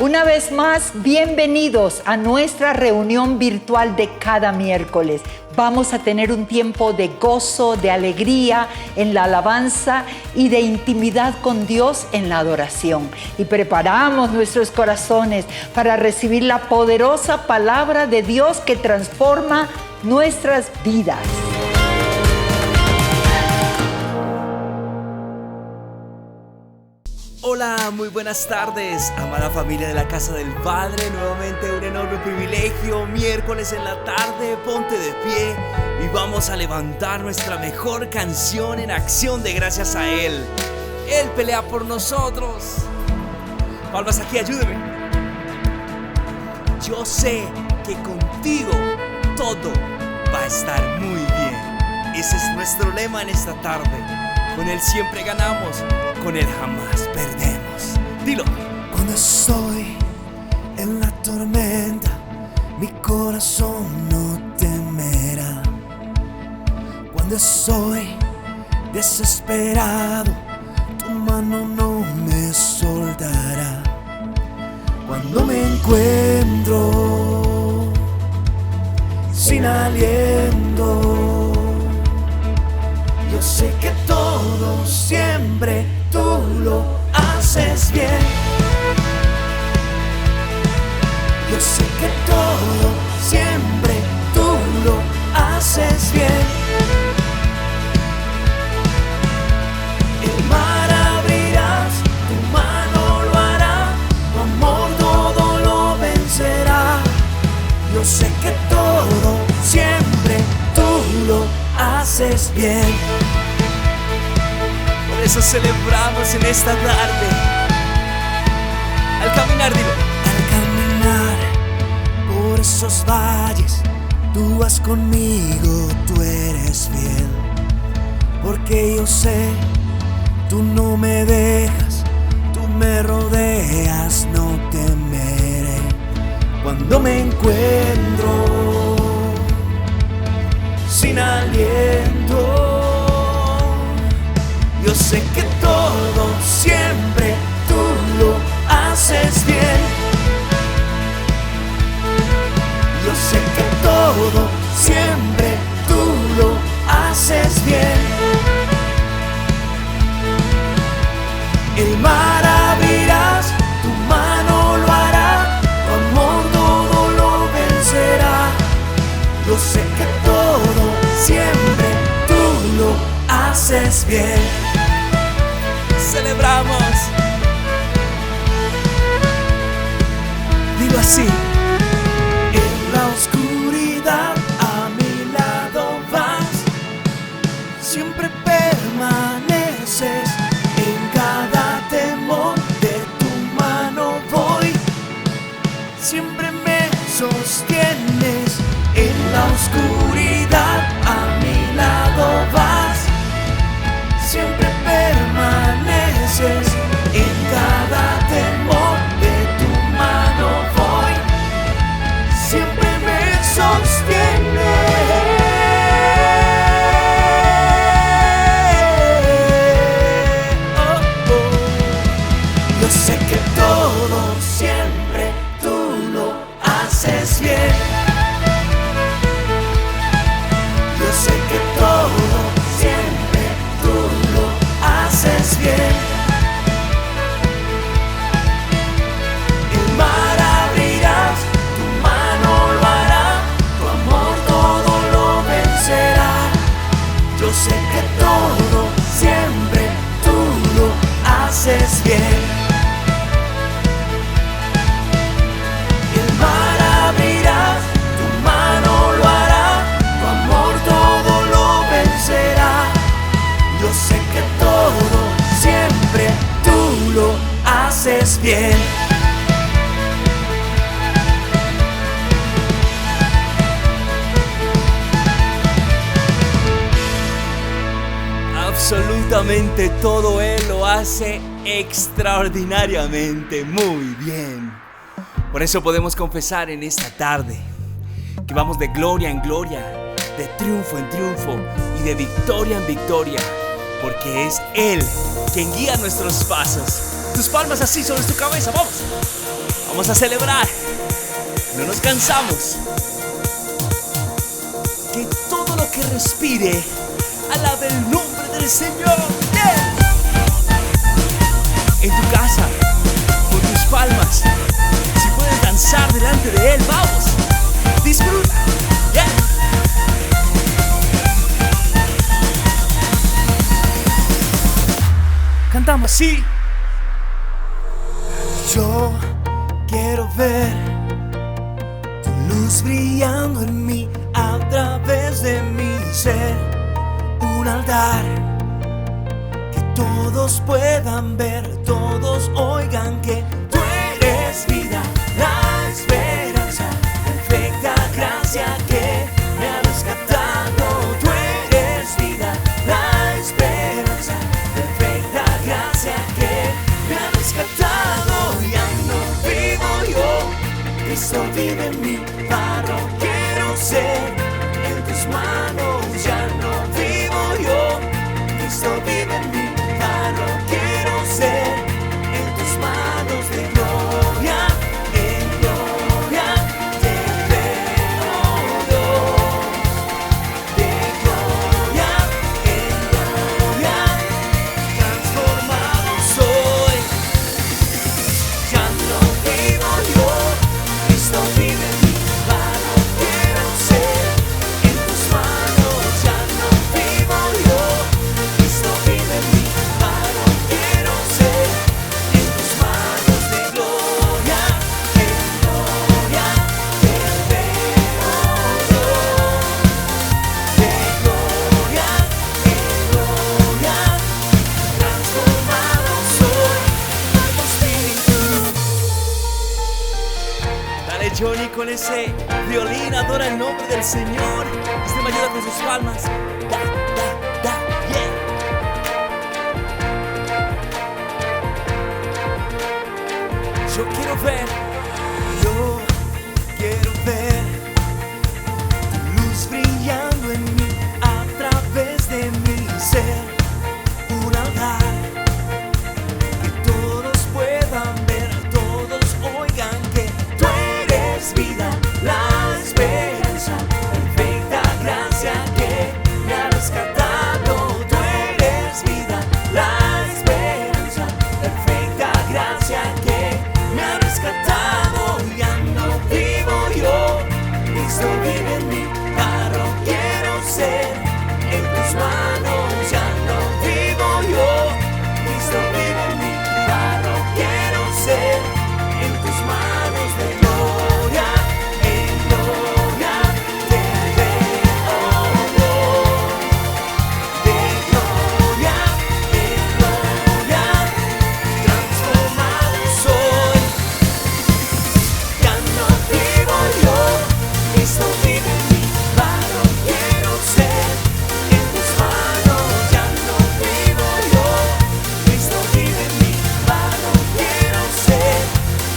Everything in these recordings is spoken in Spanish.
Una vez más, bienvenidos a nuestra reunión virtual de cada miércoles. Vamos a tener un tiempo de gozo, de alegría en la alabanza y de intimidad con Dios en la adoración. Y preparamos nuestros corazones para recibir la poderosa palabra de Dios que transforma nuestras vidas. Hola, muy buenas tardes, amada familia de la Casa del Padre. Nuevamente un enorme privilegio, miércoles en la tarde, ponte de pie y vamos a levantar nuestra mejor canción en acción de gracias a Él. Él pelea por nosotros. Palmas aquí, ayúdeme. Yo sé que contigo todo va a estar muy bien. Ese es nuestro lema en esta tarde. Con Él siempre ganamos, con Él jamás perdemos. Dilo. Cuando estoy en la tormenta, mi corazón no temerá. Cuando estoy desesperado, tu mano no me soltará. Cuando me encuentro sin aliento, yo sé que todo siempre tú lo haces bien. Yo sé que todo siempre tú lo haces bien. El mar abrirás, tu mano lo hará, tu amor todo lo vencerá. Yo sé que todo siempre tú lo haces bien. Por eso celebramos en esta tarde. Al caminar, dilo. Al caminar por esos valles, tú vas conmigo, tú eres fiel. Porque yo sé, tú no me dejas, tú me rodeas, no temeré. Cuando me encuentro sin aliento, yo sé que todo siempre tú lo haces bien. Yo sé que todo siempre tú lo haces bien. El mar abrirás, tu mano lo hará, tu amor todo lo vencerá. Yo sé que todo siempre tú lo haces bien. Celebramos. Dilo así. En la oscuridad a mi lado vas, siempre permaneces. En cada temor de tu mano voy, siempre me sostienes. En la oscuridad a mi lado vas, siempre permaneces. En cada temor de tu mano voy, siempre me sostienes. Oh, oh. Yo sé que todo siempre tú lo haces bien. Yo sé que todo siempre tú lo haces bien. El mar abrirás, tu mano lo hará, tu amor todo lo vencerá. Yo sé que todo siempre tú lo haces bien. El mar abrirás, tu mano lo hará, tu amor todo lo vencerá. Yo sé que todo siempre tú lo haces bien. Absolutamente todo Él lo hace extraordinariamente muy bien. Por eso podemos confesar en esta tarde que vamos de gloria en gloria, de triunfo en triunfo y de victoria en victoria, porque es Él quien guía nuestros pasos. Tus palmas así sobre tu cabeza, vamos. Vamos a celebrar. No nos cansamos. Que todo lo que respire alabe el nombre del Señor. Yeah. En tu casa, con tus palmas, si puedes danzar delante de Él, vamos. Disfruta. Yeah. Cantamos así. Yo quiero ver tu luz brillando en mí a través de mi ser. Un altar que todos puedan ver, todos oigan que tú eres vida, la esperanza, perfecta gracia que me ha rescatado. Tú eres vida, la esperanza, perfecta gracia que me ha rescatado. Ya no vivo yo, Cristo vive en mí, paro quiero ser en tus manos. Ya no vivo yo, Cristo vive en mí, paro quiero ser en tus manos. De gloria en gloria te veo yo, de gloria en gloria transformado soy. Ya no vivo yo, Cristo vive en mí, paro quiero ser en tus manos. Ya no vivo yo, Cristo vive en mí, paro quiero ser en tus manos. De gloria en gloria te veo yo, de gloria en gloria transformado soy por tu Espíritu. Dale, Johnny, con ese violín, adora el nombre del Señor. Este me ayuda con sus palmas. Da, yeah. Yo quiero ver. Yo quiero ver tu luz brillando en mí a través de mi ser. Un altar que todos puedan ver, todos oigan que tú eres vida, la esperanza, perfecta gracia que me ha rescatado. Tú eres vida, la esperanza, perfecta gracia que me ha rescatado. Ya no vivo yo, Cristo vive en mí, paro quiero ser en tus manos. Ya no vivo yo, Cristo vive en mí, paro quiero ser en tus manos. De gloria en gloria te veo yo, de gloria en gloria transformado soy. Ya no vivo yo, Cristo vive en mí, paro quiero ser en tus manos. Ya no vivo yo, Cristo vive en mí, paro quiero ser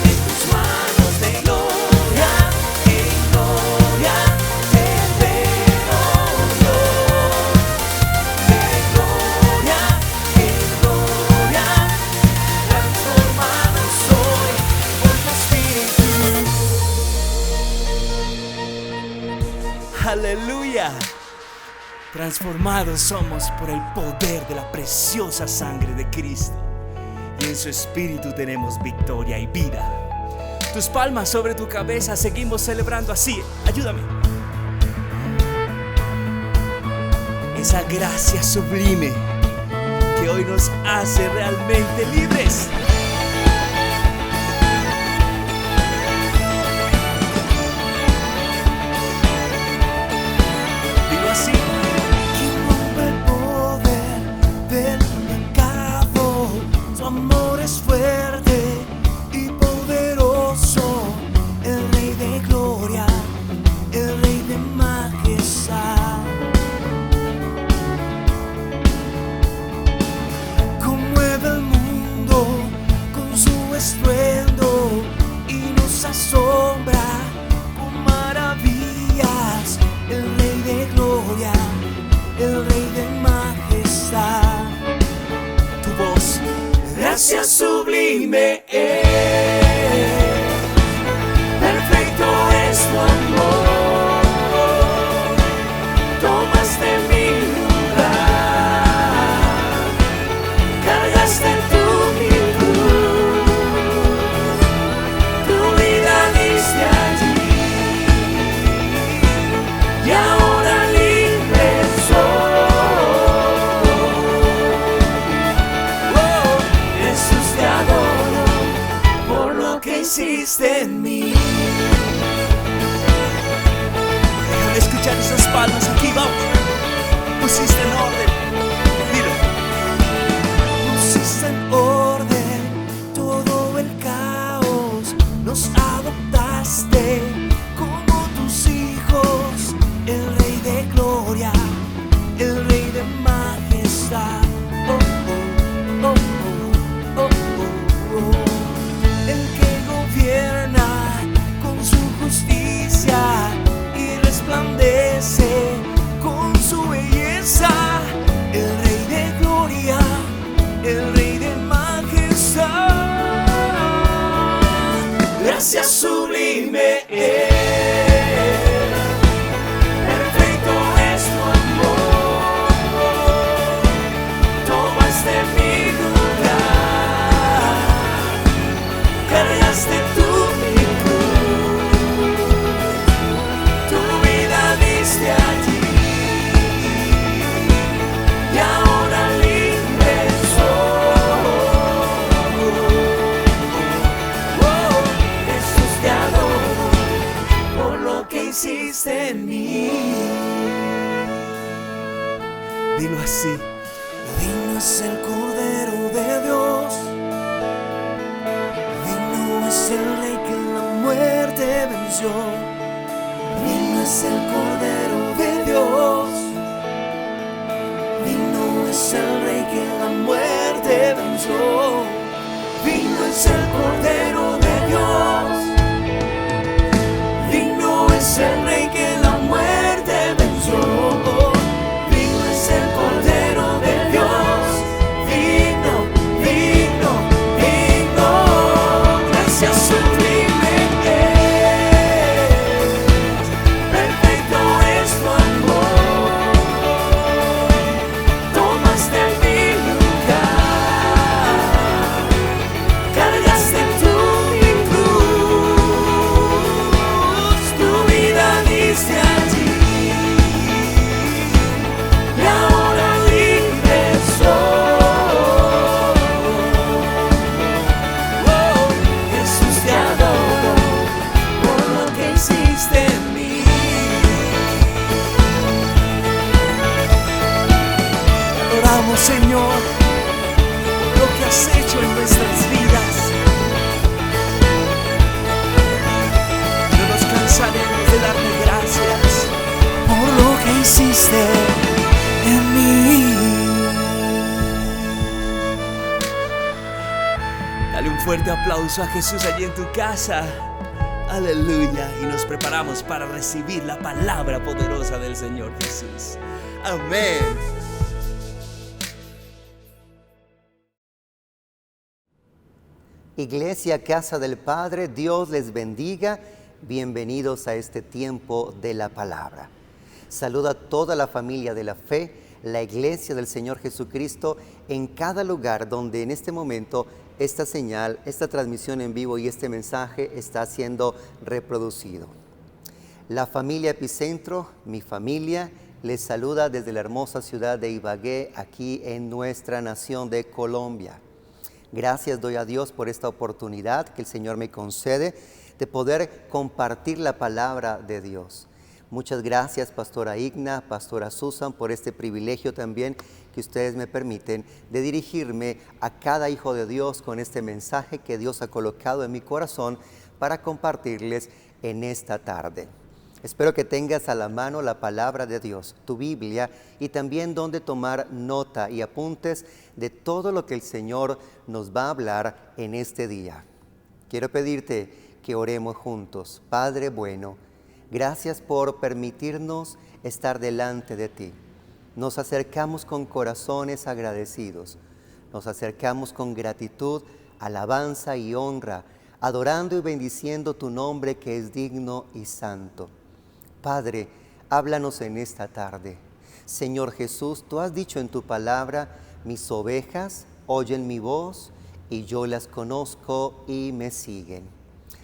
en tus manos. De gloria en gloria te veo yo, de gloria en gloria transformado soy por tu Espíritu. Aleluya. Transformados somos por el poder de la preciosa sangre de Cristo. Y en su Espíritu tenemos victoria y vida. Tus palmas sobre tu cabeza, seguimos celebrando así. Ayúdame. Esa gracia sublime que hoy nos hace realmente libres. Digo así. Quien rompe el poder del pecado, su amor es fuerte y poderoso. El Rey de gloria, el Rey de majestad. Conmueve el mundo con su estruendo y nos asombra con maravillas. El Rey de gloria, el Rey de majestad. Tu voz. Gracias sublime. sublime perfecto es tu amor. Tomaste mi lugar, cargaste tú mi cruz, tu vida diste allí, y ahora libre soy. Jesús, te adoro por lo que hiciste en mí. Déjame escuchar esas palmas aquí, vamos. Pusiste en orden. Dilo. Pusiste en orden todo el caos, nos adoptaste como tus hijos, el Rey de gloria, el Rey de majestad. Oh, oh, oh, oh, oh, oh. El que gobierna con su justicia y resplandece con su belleza, el Rey de gloria, el Rey de majestad. Gracias sublime perfecto es tu amor. Tomaste mi lugar, cargaste tú mi cruz, tu vida diste allí, y ahora libre soy. Jesús, te adoro por lo que hiciste en mí. Dilo así. Digno es el Cordero de Dios, digno es el Rey que la muerte venció. Digno es el Cordero de Dios, digno es el Rey que la muerte venció. Digno es el Cordero de Dios, digno es el Rey que la muerte venció. Digno es el Cordero de Dios, digno, digno, digno. Gracias sublime perfecto es tu amor. Tomaste mi lugar, cargaste tú mi cruz, tu vida diste allí, y ahora libre soy. Jesús, te adoro por lo que hiciste en mí. Te adoramos, Señor, por lo que has hecho en nuestras vidas. No nos cansaremos de darte gracias. Por lo que hiciste en mí. Dale un fuerte aplauso a Jesús allí en tu casa. Aleluya. Y nos preparamos para recibir la palabra poderosa del Señor Jesús. Amén. Iglesia, Casa del Padre, Dios les bendiga. Bienvenidos a este tiempo de la palabra. Saluda a toda la familia de la fe, la Iglesia del Señor Jesucristo, en cada lugar donde en este momento esta señal, esta transmisión en vivo y este mensaje está siendo reproducido. La familia Epicentro, mi familia, les saluda desde la hermosa ciudad de Ibagué, aquí en nuestra nación de Colombia. Gracias doy a Dios por esta oportunidad que el Señor me concede de poder compartir la palabra de Dios. Muchas gracias, Pastora Igna, Pastora Susan, por este privilegio también que ustedes me permiten de dirigirme a cada hijo de Dios con este mensaje que Dios ha colocado en mi corazón para compartirles en esta tarde. Espero que tengas a la mano la palabra de Dios, tu Biblia, y también donde tomar nota y apuntes de todo lo que el Señor nos va a hablar en este día. Quiero pedirte que oremos juntos. Padre bueno, gracias por permitirnos estar delante de ti. Nos acercamos con corazones agradecidos. Nos acercamos con gratitud alabanza y honra, adorando y bendiciendo tu nombre que es digno y santo. Padre, háblanos en esta tarde. Señor Jesús, tú has dicho en tu palabra, mis ovejas oyen mi voz y yo las conozco y me siguen.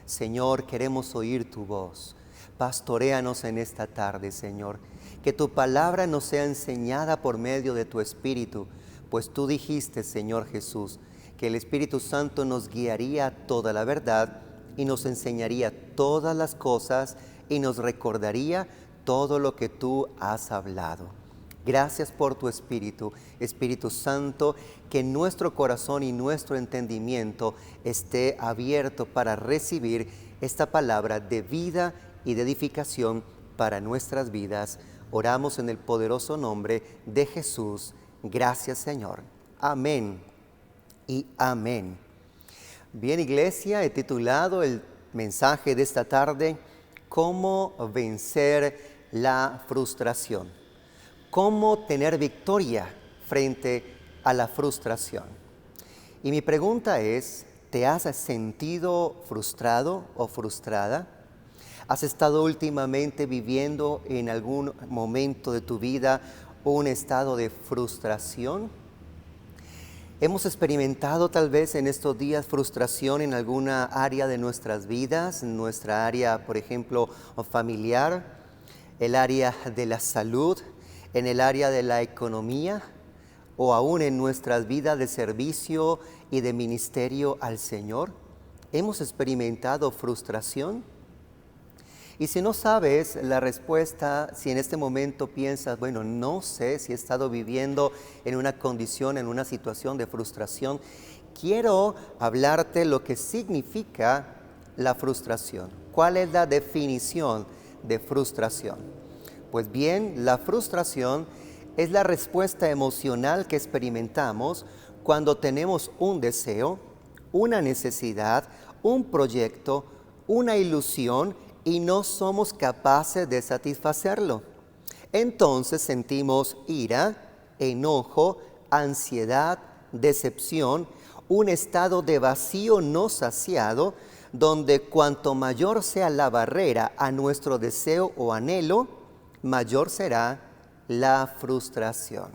Señor, queremos oír tu voz. Pastoréanos en esta tarde, Señor. Que tu palabra nos sea enseñada por medio de tu Espíritu, pues tú dijiste, Señor Jesús, que el Espíritu Santo nos guiaría a toda la verdad y nos enseñaría todas las cosas y nos recordaría todo lo que tú has hablado. Gracias por tu Espíritu, Espíritu Santo, que nuestro corazón y nuestro entendimiento esté abierto para recibir esta palabra de vida y de edificación para nuestras vidas. Oramos en el poderoso nombre de Jesús. Gracias, Señor. Amén y amén. Bien, iglesia, he titulado el mensaje de esta tarde, ¿Cómo vencer la frustración? ¿Cómo tener victoria frente a la frustración? Y mi pregunta es, ¿te has sentido frustrado o frustrada? ¿Has estado últimamente viviendo en algún momento de tu vida un estado de frustración? ¿Hemos experimentado tal vez en estos días frustración en alguna área de nuestras vidas? En nuestra área, por ejemplo, familiar, el área de la salud, en el área de la economía o aún en nuestras vidas de servicio y de ministerio al Señor. ¿Hemos experimentado frustración? Y si no sabes la respuesta, si en este momento piensas, bueno, no sé si he estado viviendo en una condición, en una situación de frustración, quiero hablarte lo que significa la frustración. ¿Cuál es la definición de frustración? Pues bien, la frustración es la respuesta emocional que experimentamos cuando tenemos un deseo, una necesidad, un proyecto, una ilusión y no somos capaces de satisfacerlo. Entonces sentimos ira, enojo, ansiedad, decepción, un estado de vacío no saciado, donde cuanto mayor sea la barrera a nuestro deseo o anhelo, mayor será la frustración.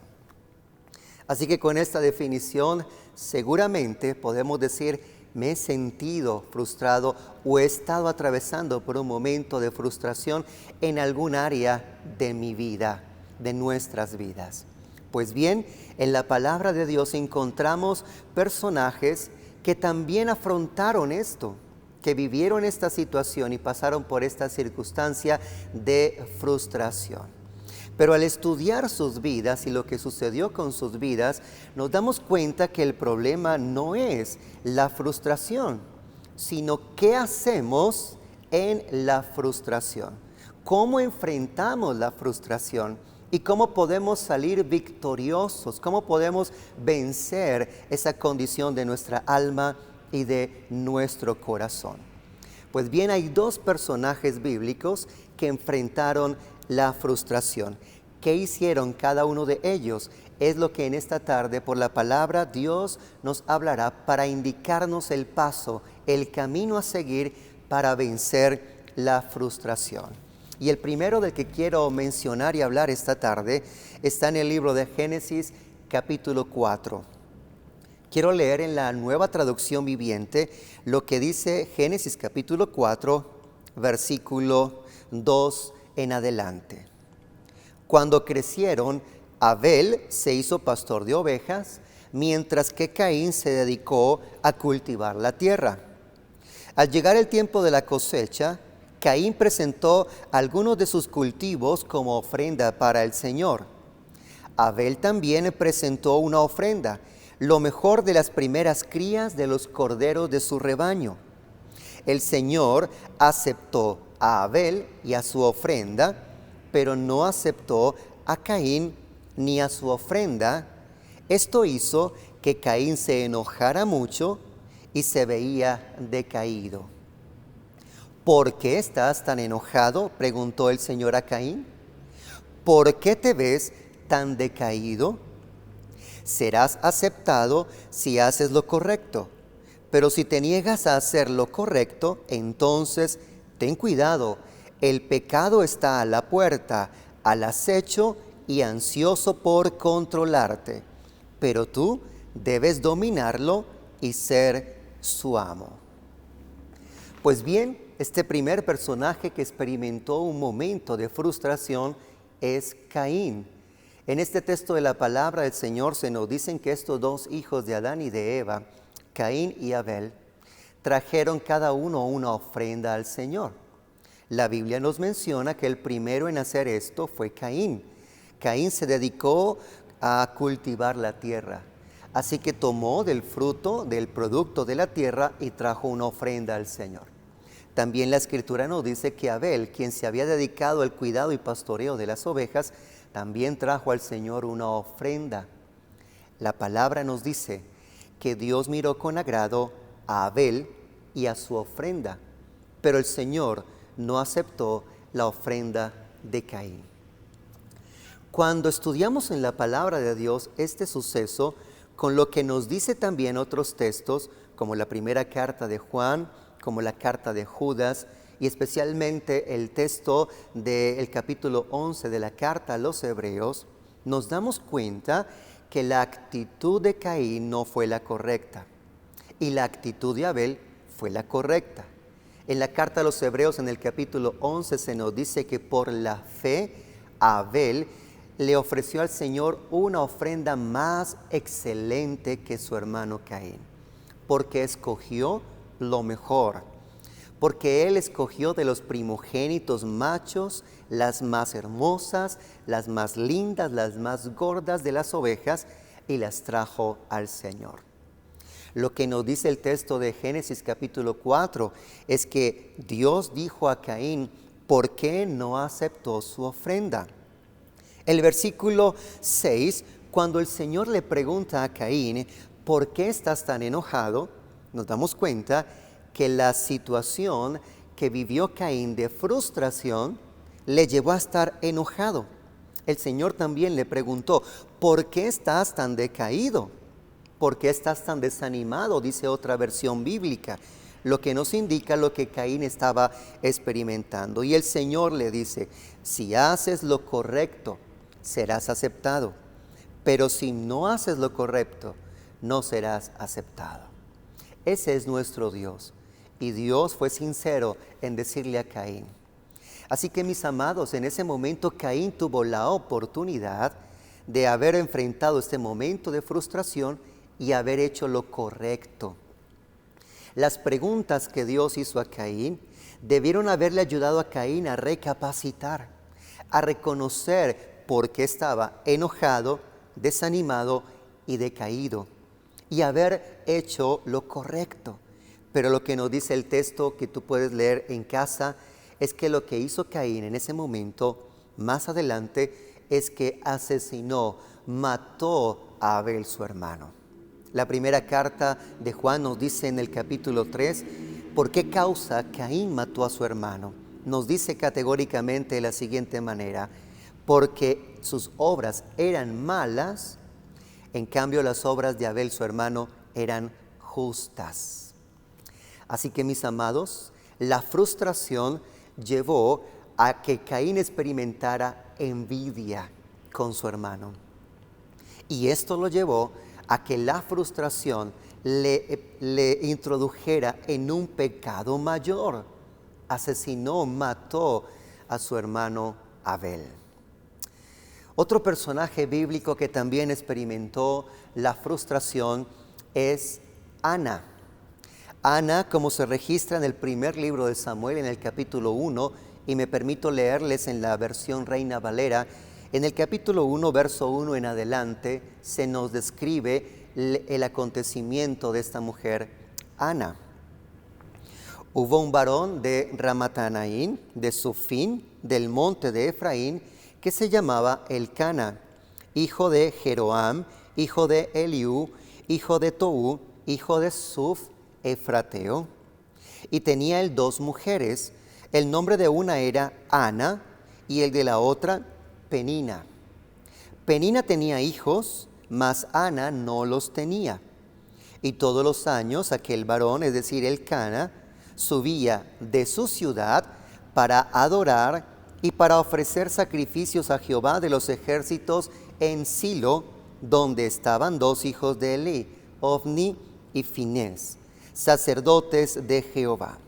Así que con esta definición seguramente podemos decir, me he sentido frustrado o he estado atravesando por un momento de frustración en algún área de mi vida, de nuestras vidas. Pues bien, en la palabra de Dios encontramos personajes que también afrontaron esto, que vivieron esta situación y pasaron por esta circunstancia de frustración. Pero al estudiar sus vidas y lo que sucedió con sus vidas, nos damos cuenta que el problema no es la frustración, sino qué hacemos en la frustración. ¿Cómo enfrentamos la frustración? ¿Y cómo podemos salir victoriosos? ¿Cómo podemos vencer esa condición de nuestra alma y de nuestro corazón? Pues bien, hay dos personajes bíblicos que enfrentaron la frustración. ¿Qué hicieron cada uno de ellos? Es lo que en esta tarde, por la palabra, Dios nos hablará para indicarnos el paso, el camino a seguir para vencer la frustración. Y el primero del que quiero mencionar y hablar esta tarde está en el libro de Génesis, capítulo 4. Quiero leer en la Nueva Traducción Viviente lo que dice Génesis capítulo 4, versículo 2 en adelante. Cuando crecieron, Abel se hizo pastor de ovejas, mientras que Caín se dedicó a cultivar la tierra. Al llegar el tiempo de la cosecha, Caín presentó algunos de sus cultivos como ofrenda para el Señor. Abel también presentó una ofrenda, lo mejor de las primeras crías de los corderos de su rebaño. El Señor aceptó a Abel y a su ofrenda, pero no aceptó a Caín ni a su ofrenda. Esto hizo que Caín se enojara mucho y se veía decaído. ¿Por qué estás tan enojado?, preguntó el Señor a Caín. ¿Por qué te ves tan decaído? Serás aceptado si haces lo correcto, Pero si te niegas a hacer lo correcto, entonces ten cuidado. El pecado está a la puerta, al acecho y ansioso por controlarte. Pero tú debes dominarlo y ser su amo. Pues bien, este primer personaje que experimentó un momento de frustración es Caín. En este texto de la palabra del Señor se nos dicen que estos dos hijos de Adán y de Eva, Caín y Abel, trajeron cada uno una ofrenda al Señor. La Biblia nos menciona que el primero en hacer esto fue Caín. Caín se dedicó a cultivar la tierra. Así que tomó del fruto, del producto de la tierra y trajo una ofrenda al Señor. También la Escritura nos dice que Abel, quien se había dedicado al cuidado y pastoreo de las ovejas, también trajo al Señor una ofrenda. La palabra nos dice que Dios miró con agrado a Abel y a su ofrenda, pero el Señor no aceptó la ofrenda de Caín. Cuando estudiamos en la palabra de Dios este suceso, con lo que nos dice también otros textos, como la primera carta de Juan, como la carta de Judas, y especialmente el texto del capítulo 11 de la carta a los Hebreos, nos damos cuenta que la actitud de Caín no fue la correcta y la actitud de Abel fue la correcta. En la carta a los Hebreos, en el capítulo 11, se nos dice que por la fe Abel le ofreció al Señor una ofrenda más excelente que su hermano Caín, porque escogió lo mejor, porque él escogió de los primogénitos machos las más hermosas, las más lindas, las más gordas de las ovejas y las trajo al Señor. Lo que nos dice el texto de Génesis capítulo 4 es que Dios dijo a Caín, ¿por qué no aceptó su ofrenda? El versículo 6, cuando el Señor le pregunta a Caín, ¿por qué estás tan enojado?, nos damos cuenta que la situación que vivió Caín de frustración le llevó a estar enojado. El Señor también le preguntó, ¿por qué estás tan decaído? ¿Por qué estás tan desanimado?, dice otra versión bíblica, lo que nos indica lo que Caín estaba experimentando. Y el Señor le dice, si haces lo correcto, serás aceptado, pero si no haces lo correcto, no serás aceptado. Ese es nuestro Dios, y Dios fue sincero en decirle a Caín. Así que, mis amados, en ese momento Caín tuvo la oportunidad de haber enfrentado este momento de frustración y haber hecho lo correcto. Las preguntas que Dios hizo a Caín debieron haberle ayudado a Caín a recapacitar, a reconocer por qué estaba enojado, desanimado y decaído, y haber hecho lo correcto. Pero lo que nos dice el texto que tú puedes leer en casa es que lo que hizo Caín en ese momento, más adelante, es que asesinó, mató a Abel, su hermano. La primera carta de Juan nos dice en el capítulo 3, ¿por qué causa Caín mató a su hermano? Nos dice categóricamente de la siguiente manera, porque sus obras eran malas, en cambio las obras de Abel, su hermano, eran justas. Así que, mis amados, la frustración llevó a que Caín experimentara envidia con su hermano. Y esto lo llevó a que la frustración le introdujera en un pecado mayor. Asesinó, mató a su hermano Abel. Otro personaje bíblico que también experimentó la frustración es Ana. Ana, como se registra en el primer libro de Samuel, en el capítulo 1, y me permito leerles en la versión Reina Valera, en el capítulo 1, verso 1 en adelante, se nos describe el acontecimiento de esta mujer, Ana. Hubo un varón de Ramatanaín, de Sufín, del monte de Efraín, que se llamaba Elcana, hijo de Jeroam, hijo de Eliú, hijo de Toú, hijo de Suf, Efrateo. Y tenía él 2 mujeres, el nombre de una era Ana y el de la otra Penina. Penina tenía hijos, mas Ana no los tenía. Y todos los años aquel varón, es decir, Elcana, subía de su ciudad para adorar y para ofrecer sacrificios a Jehová de los ejércitos en Silo, donde estaban dos hijos de Elí, Ofni y Finés, sacerdotes de Jehová.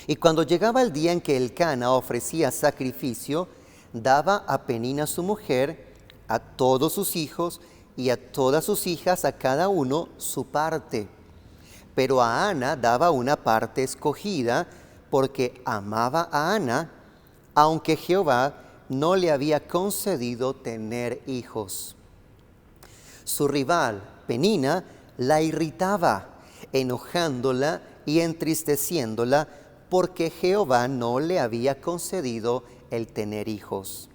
Y cuando llegaba el día en que Elcana ofrecía sacrificio, daba a Penina su mujer, a todos sus hijos y a todas sus hijas, a cada uno su parte. Pero a Ana daba una parte escogida, porque amaba a Ana, aunque Jehová no le había concedido tener hijos. Su rival, Penina, la irritaba, enojándola y entristeciéndola, porque Jehová no le había concedido el tener hijos.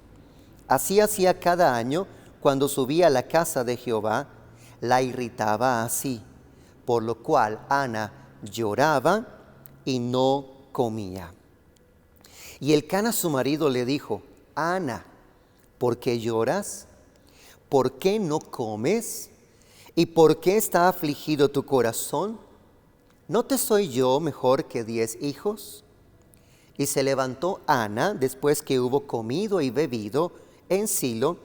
Así hacía cada año cuando subía a la casa de Jehová, la irritaba así, por lo cual Ana lloraba y no comía. Y Elcana su marido le dijo: Ana, ¿por qué lloras? ¿Por qué no comes? ¿Y por qué está afligido tu corazón? ¿No te soy yo mejor que 10 hijos? Y se levantó Ana después que hubo comido y bebido en Silo,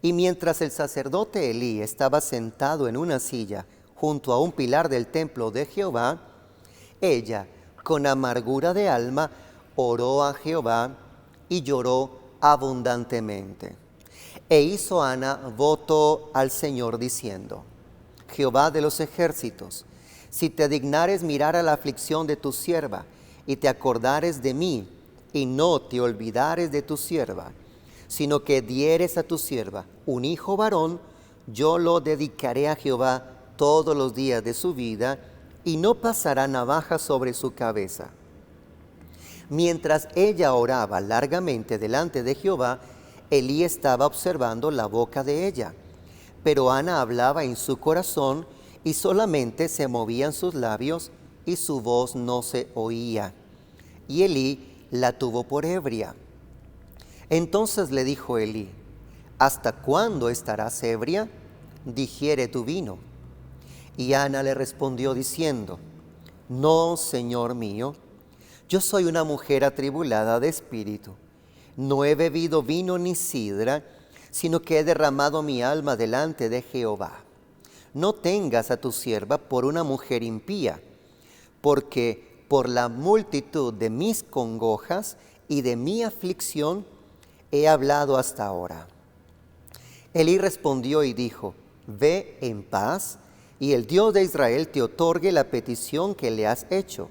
y mientras el sacerdote Elí estaba sentado en una silla junto a un pilar del templo de Jehová, ella, con amargura de alma, oró a Jehová y lloró abundantemente. E hizo Ana voto al Señor diciendo: Jehová de los ejércitos, si te dignares mirar a la aflicción de tu sierva, y te acordares de mí, y no te olvidares de tu sierva, sino que dieres a tu sierva un hijo varón, yo lo dedicaré a Jehová todos los días de su vida, y no pasará navaja sobre su cabeza. Mientras ella oraba largamente delante de Jehová, Elí estaba observando la boca de ella. Pero Ana hablaba en su corazón, y solamente se movían sus labios, y su voz no se oía. Y Elí la tuvo por ebria. Entonces le dijo Elí: ¿hasta cuándo estarás ebria? Digiere tu vino. Y Ana le respondió diciendo: No, Señor mío, yo soy una mujer atribulada de espíritu. No he bebido vino ni sidra, sino que he derramado mi alma delante de Jehová. No tengas a tu sierva por una mujer impía, porque por la multitud de mis congojas y de mi aflicción he hablado hasta ahora. Elí respondió y dijo: Ve en paz, y el Dios de Israel te otorgue la petición que le has hecho.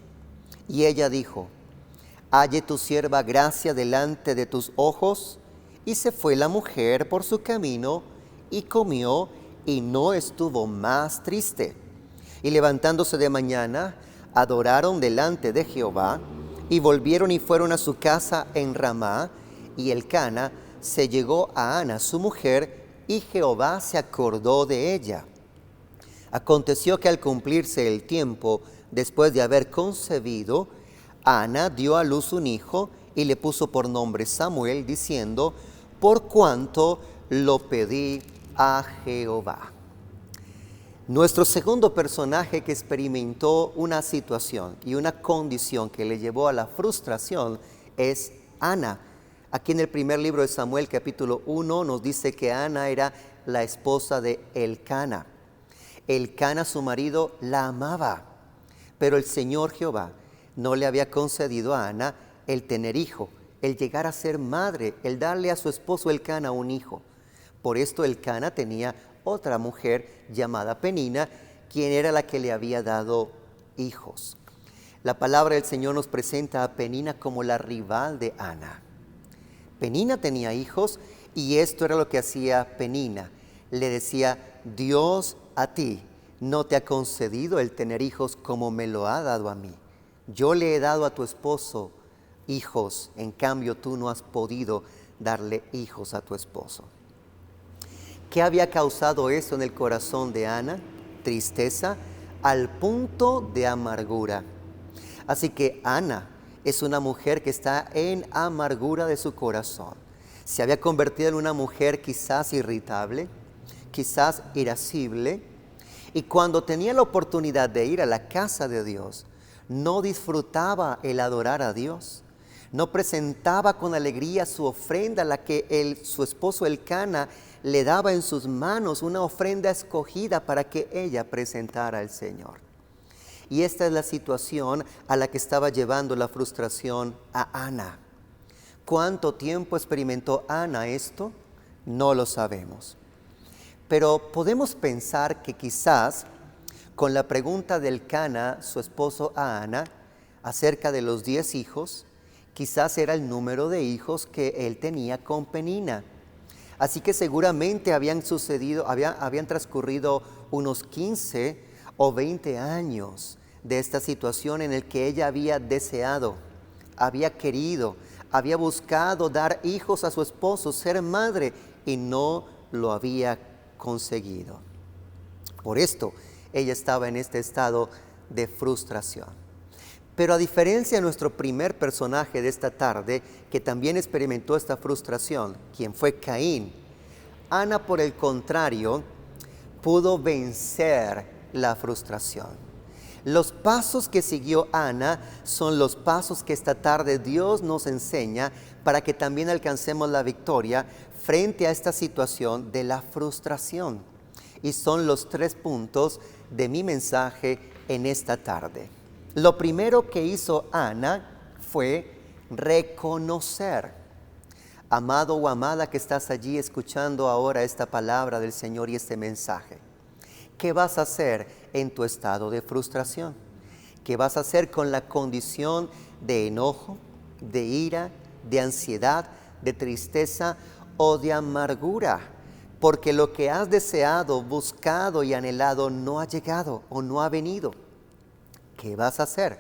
Y ella dijo: Halle tu sierva gracia delante de tus ojos. Y se fue la mujer por su camino, y comió, y no estuvo más triste. Y levantándose de mañana, adoraron delante de Jehová, y volvieron y fueron a su casa en Ramá. Y Elcana se llegó a Ana su mujer, y Jehová se acordó de ella. Aconteció que al cumplirse el tiempo, después de haber concebido, Ana dio a luz un hijo, y le puso por nombre Samuel, diciendo: por cuanto lo pedí a Jehová. Nuestro segundo personaje que experimentó una situación y una condición que le llevó a la frustración es Ana. Aquí en el primer libro de Samuel, capítulo 1, nos dice que Ana era la esposa de Elcana. Elcana, su marido, la amaba, pero el Señor Jehová no le había concedido a Ana el tener hijo, el llegar a ser madre, el darle a su esposo Elcana un hijo. Por esto Elcana tenía otra mujer llamada Penina, quien era la que le había dado hijos. La palabra del Señor nos presenta a Penina como la rival de Ana. Penina tenía hijos, y esto era lo que hacía Penina. Le decía: Dios a ti no te ha concedido el tener hijos como me lo ha dado a mí. Yo le he dado a tu esposo hijos, en cambio tú no has podido darle hijos a tu esposo. ¿Qué había causado eso en el corazón de Ana? Tristeza al punto de amargura. Así que Ana es una mujer que está en amargura de su corazón. Se había convertido en una mujer quizás irritable, quizás irascible, Y cuando tenía la oportunidad de ir a la casa de Dios, no disfrutaba el adorar a Dios. No presentaba con alegría su ofrenda, la que su esposo Elcana le daba en sus manos, una ofrenda escogida para que ella presentara al Señor. Y esta es la situación a la que estaba llevando la frustración a Ana. ¿Cuánto tiempo experimentó Ana esto? No lo sabemos. Pero podemos pensar que quizás con la pregunta de Elcana, su esposo, a Ana, acerca de los 10 hijos, quizás era el número de hijos que él tenía con Penina. Así que seguramente habían transcurrido unos 15 o 20 años de esta situación en el que ella había deseado, había querido, había buscado dar hijos a su esposo, ser madre, y no lo había conseguido. Por esto, ella estaba en este estado de frustración. Pero a diferencia de nuestro primer personaje de esta tarde, que también experimentó esta frustración, quien fue Caín, Ana, por el contrario, pudo vencer la frustración. Los pasos que siguió Ana son los pasos que esta tarde Dios nos enseña para que también alcancemos la victoria frente a esta situación de la frustración. Y son los 3 puntos de mi mensaje en esta tarde. Lo primero que hizo Ana fue reconocer. Amado o amada que estás allí escuchando ahora esta palabra del Señor y este mensaje, ¿qué vas a hacer en tu estado de frustración? ¿Qué vas a hacer con la condición de enojo, de ira, de ansiedad, de tristeza o de amargura? Porque lo que has deseado, buscado y anhelado no ha llegado o no ha venido. ¿Qué vas a hacer?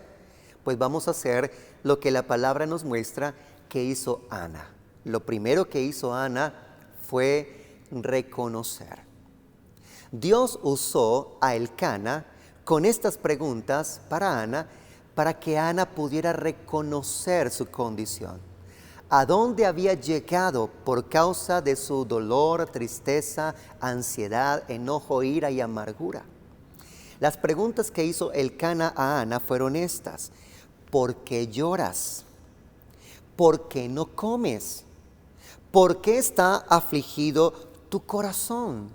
Pues vamos a hacer lo que la palabra nos muestra que hizo Ana. Lo primero que hizo Ana fue reconocer. Dios usó a Elcana con estas preguntas para Ana, para que Ana pudiera reconocer su condición. ¿A dónde había llegado por causa de su dolor, tristeza, ansiedad, enojo, ira y amargura? Las preguntas que hizo Elcana a Ana fueron estas: ¿por qué lloras? ¿Por qué no comes? ¿Por qué está afligido tu corazón?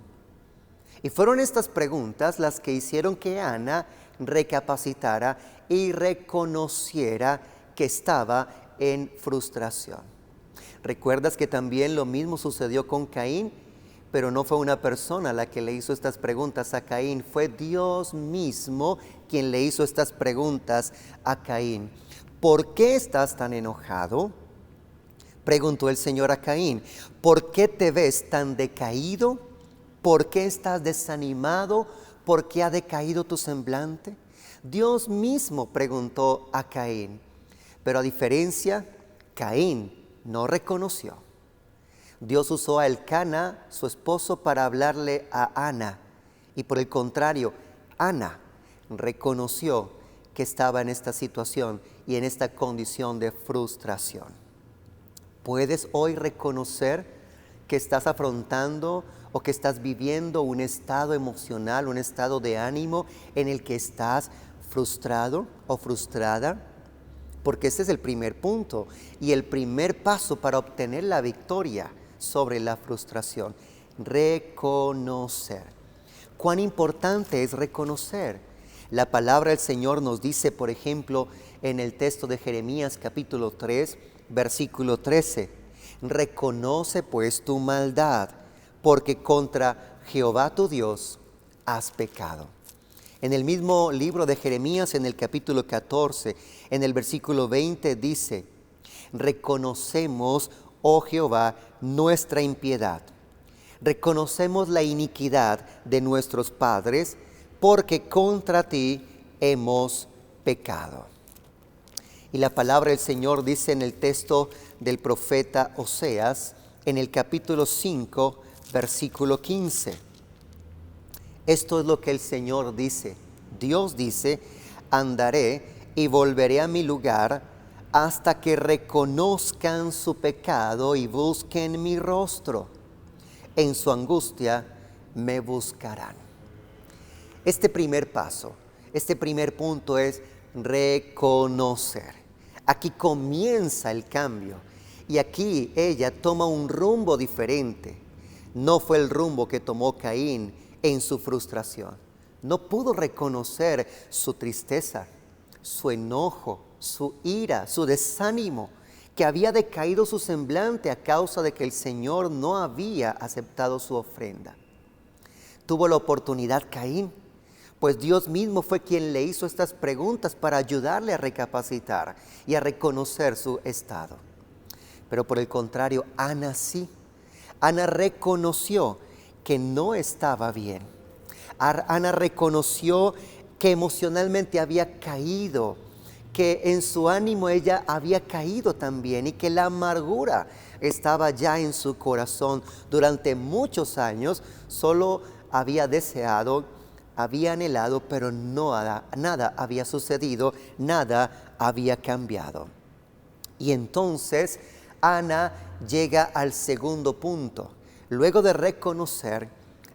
Y fueron estas preguntas las que hicieron que Ana recapacitara y reconociera que estaba en frustración. ¿Recuerdas que también lo mismo sucedió con Caín? Pero no fue una persona la que le hizo estas preguntas a Caín, fue Dios mismo quien le hizo estas preguntas a Caín. ¿Por qué estás tan enojado?, preguntó el Señor a Caín. ¿Por qué te ves tan decaído? ¿Por qué estás desanimado? ¿Por qué ha decaído tu semblante? Dios mismo preguntó a Caín, pero a diferencia, Caín no reconoció. Dios usó a Elcana, su esposo, para hablarle a Ana, y por el contrario, Ana reconoció que estaba en esta situación y en esta condición de frustración. ¿Puedes hoy reconocer que estás afrontando o que estás viviendo un estado emocional, un estado de ánimo en el que estás frustrado o frustrada? Porque ese es el primer punto y el primer paso para obtener la victoria sobre la frustración. Reconocer. ¿Cuán importante es reconocer? La palabra del Señor nos dice, por ejemplo, en el texto de Jeremías capítulo 3, versículo 13, reconoce pues tu maldad, porque contra Jehová tu Dios has pecado. En el mismo libro de Jeremías, en el capítulo 14, en el versículo 20 dice, reconocemos, oh Jehová, nuestra impiedad. Reconocemos la iniquidad de nuestros padres, porque contra ti hemos pecado. Y la palabra del Señor dice en el texto del profeta Oseas, en el capítulo 5, versículo 15. Esto es lo que el Señor dice. Dios dice, andaré y volveré a mi lugar hasta que reconozcan su pecado y busquen mi rostro. En su angustia me buscarán. este primer paso, este primer punto es reconocer. Aquí comienza el cambio y aquí ella toma un rumbo diferente. No fue el rumbo que tomó Caín en su frustración. No pudo reconocer su tristeza, su enojo, su ira, su desánimo, que había decaído su semblante a causa de que el Señor no había aceptado su ofrenda. Tuvo la oportunidad Caín, pues Dios mismo fue quien le hizo estas preguntas para ayudarle a recapacitar y a reconocer su estado. Pero por el contrario, Ana sí. Ana reconoció que no estaba bien. Ana reconoció que emocionalmente había caído, que en su ánimo ella había caído también y que la amargura estaba ya en su corazón. Durante muchos años solo había deseado, había anhelado, pero nada había sucedido, nada había cambiado. Y entonces Ana llega al segundo punto. Luego de reconocer,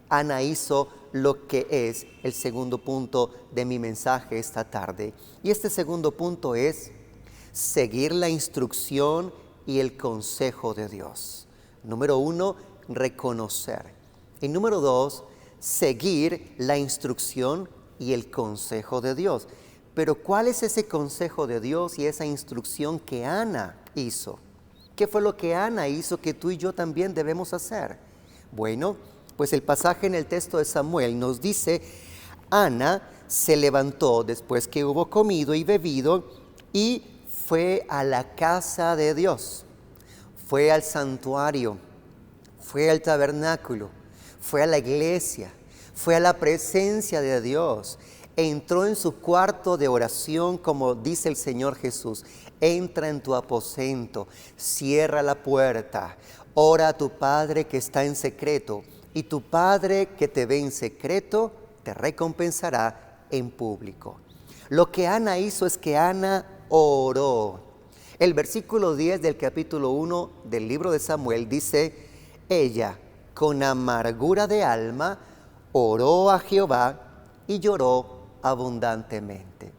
Ana hizo lo que es el segundo punto de mi mensaje esta tarde. Y este segundo punto es seguir la instrucción y el consejo de Dios. Número 1, reconocer. Y número 2, seguir la instrucción y el consejo de Dios. Pero ¿cuál es ese consejo de Dios y esa instrucción que Ana hizo? ¿Qué fue lo que Ana hizo que tú y yo también debemos hacer? Bueno, pues el pasaje en el texto de Samuel nos dice, Ana se levantó después que hubo comido y bebido y fue a la casa de Dios, fue al santuario, fue al tabernáculo, fue a la iglesia, fue a la presencia de Dios, entró en su cuarto de oración como dice el Señor Jesús, entra en tu aposento, cierra la puerta, ora a tu Padre que está en secreto y tu Padre que te ve en secreto te recompensará en público. Lo que Ana hizo es que Ana oró. El versículo 10 del capítulo 1 del libro de Samuel dice, ella con amargura de alma oró a Jehová y lloró abundantemente.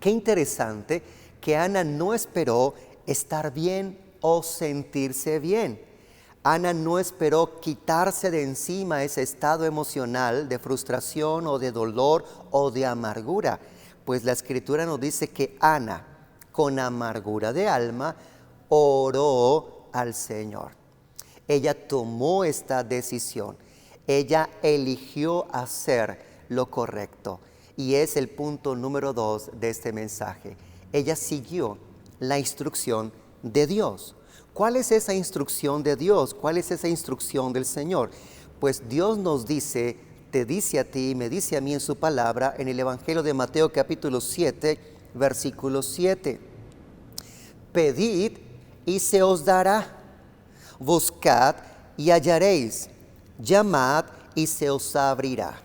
Qué interesante que Ana no esperó estar bien o sentirse bien. Ana no esperó quitarse de encima ese estado emocional de frustración o de dolor o de amargura, pues la Escritura nos dice que Ana, con amargura de alma, oró al Señor. Ella tomó esta decisión, ella eligió hacer lo correcto y es el punto número 2 de este mensaje. Ella siguió la instrucción de Dios. ¿Cuál es esa instrucción de Dios? ¿Cuál es esa instrucción del Señor? Pues Dios nos dice, te dice a ti, me dice a mí en su palabra, en el Evangelio de Mateo capítulo 7, versículo 7. Pedid y se os dará, buscad y hallaréis, llamad y se os abrirá.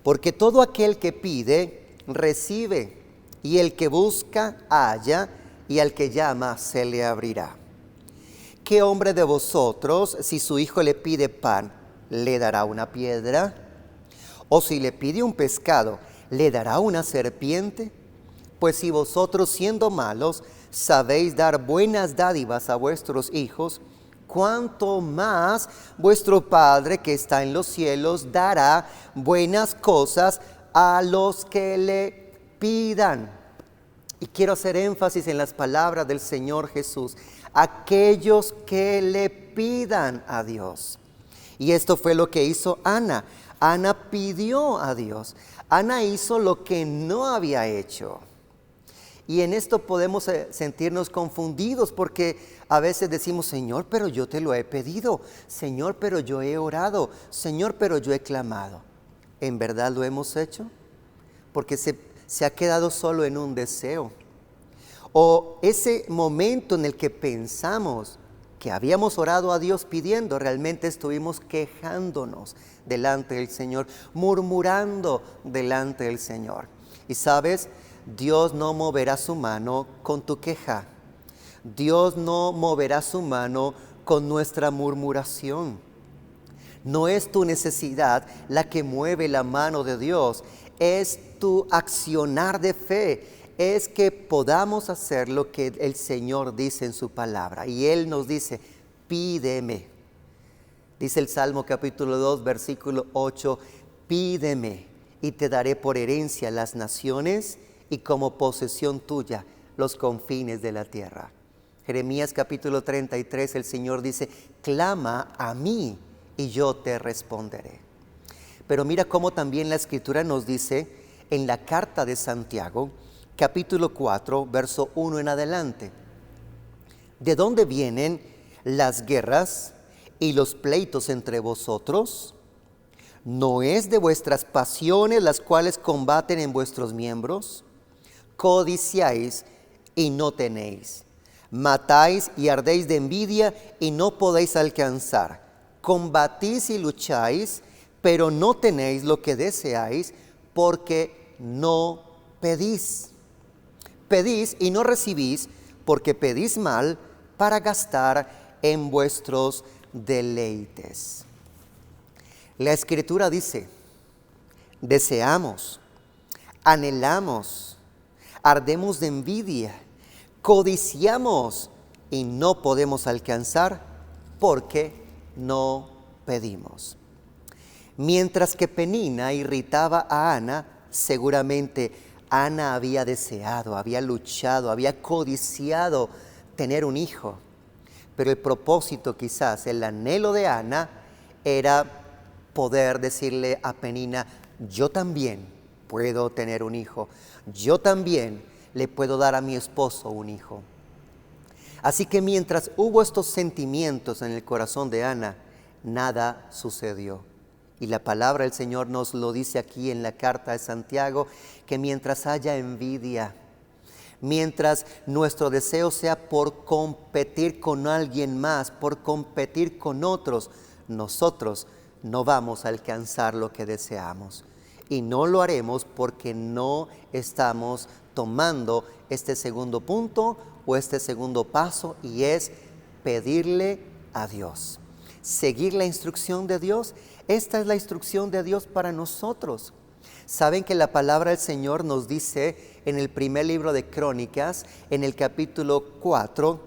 Porque todo aquel que pide, recibe, y el que busca, halla, y al que llama se le abrirá. ¿Qué hombre de vosotros, si su hijo le pide pan, le dará una piedra? ¿O si le pide un pescado, le dará una serpiente? Pues si vosotros siendo malos sabéis dar buenas dádivas a vuestros hijos, cuánto más vuestro Padre que está en los cielos dará buenas cosas a los que le pidan. Y quiero hacer énfasis en las palabras del Señor Jesús. Aquellos que le pidan a Dios. Y esto fue lo que hizo Ana. Ana pidió a Dios. Ana hizo lo que no había hecho. Y en esto podemos sentirnos confundidos porque a veces decimos, Señor, pero yo te lo he pedido. Señor, pero yo he orado. Señor, pero yo he clamado. ¿En verdad lo hemos hecho? Porque se ha quedado solo en un deseo. O ese momento en el que pensamos que habíamos orado a Dios pidiendo, realmente estuvimos quejándonos delante del Señor, murmurando delante del Señor. Y sabes, Dios no moverá su mano con tu queja. Dios no moverá su mano con nuestra murmuración. No es tu necesidad la que mueve la mano de Dios, es tu accionar de fe, es que podamos hacer lo que el Señor dice en su palabra. Y Él nos dice, pídeme. Dice el Salmo capítulo 2, versículo 8, pídeme y te daré por herencia las naciones y como posesión tuya los confines de la tierra. Jeremías capítulo 33, el Señor dice, clama a mí y yo te responderé. Pero mira cómo también la Escritura nos dice en la carta de Santiago, capítulo 4, verso 1 en adelante. ¿De dónde vienen las guerras y los pleitos entre vosotros? ¿No es de vuestras pasiones las cuales combaten en vuestros miembros? Codiciáis y no tenéis. Matáis y ardéis de envidia y no podéis alcanzar. Combatís y lucháis, pero no tenéis lo que deseáis, porque no pedís. Pedís y no recibís, porque pedís mal para gastar en vuestros deleites. La Escritura dice, deseamos, anhelamos, ardemos de envidia, codiciamos y no podemos alcanzar porque no pedimos. Mientras que Penina irritaba a Ana, seguramente Ana había deseado, había luchado, había codiciado tener un hijo. Pero el propósito quizás, el anhelo de Ana era poder decirle a Penina, yo también puedo tener un hijo, yo también le puedo dar a mi esposo un hijo. Así que mientras hubo estos sentimientos en el corazón de Ana, nada sucedió. Y la palabra del Señor nos lo dice aquí en la carta de Santiago, que mientras haya envidia, mientras nuestro deseo sea por competir con alguien más, por competir con otros, nosotros no vamos a alcanzar lo que deseamos. Y no lo haremos porque no estamos tomando este segundo punto o este segundo paso, y es pedirle a Dios. Seguir la instrucción de Dios. Esta es la instrucción de Dios para nosotros. Saben que la palabra del Señor nos dice en el primer libro de Crónicas, en el capítulo 4,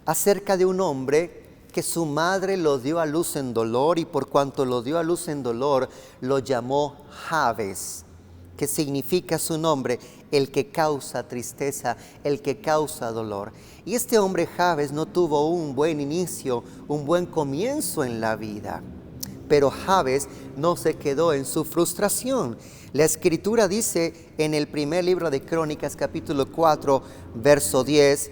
acerca de un hombre que su madre lo dio a luz en dolor, y por cuanto lo dio a luz en dolor, lo llamó Jabes, que significa su nombre, el que causa tristeza, el que causa dolor. Y este hombre Jabes no tuvo un buen inicio, un buen comienzo en la vida. Pero Jabes no se quedó en su frustración. La Escritura dice en el primer libro de Crónicas, capítulo 4, verso 10,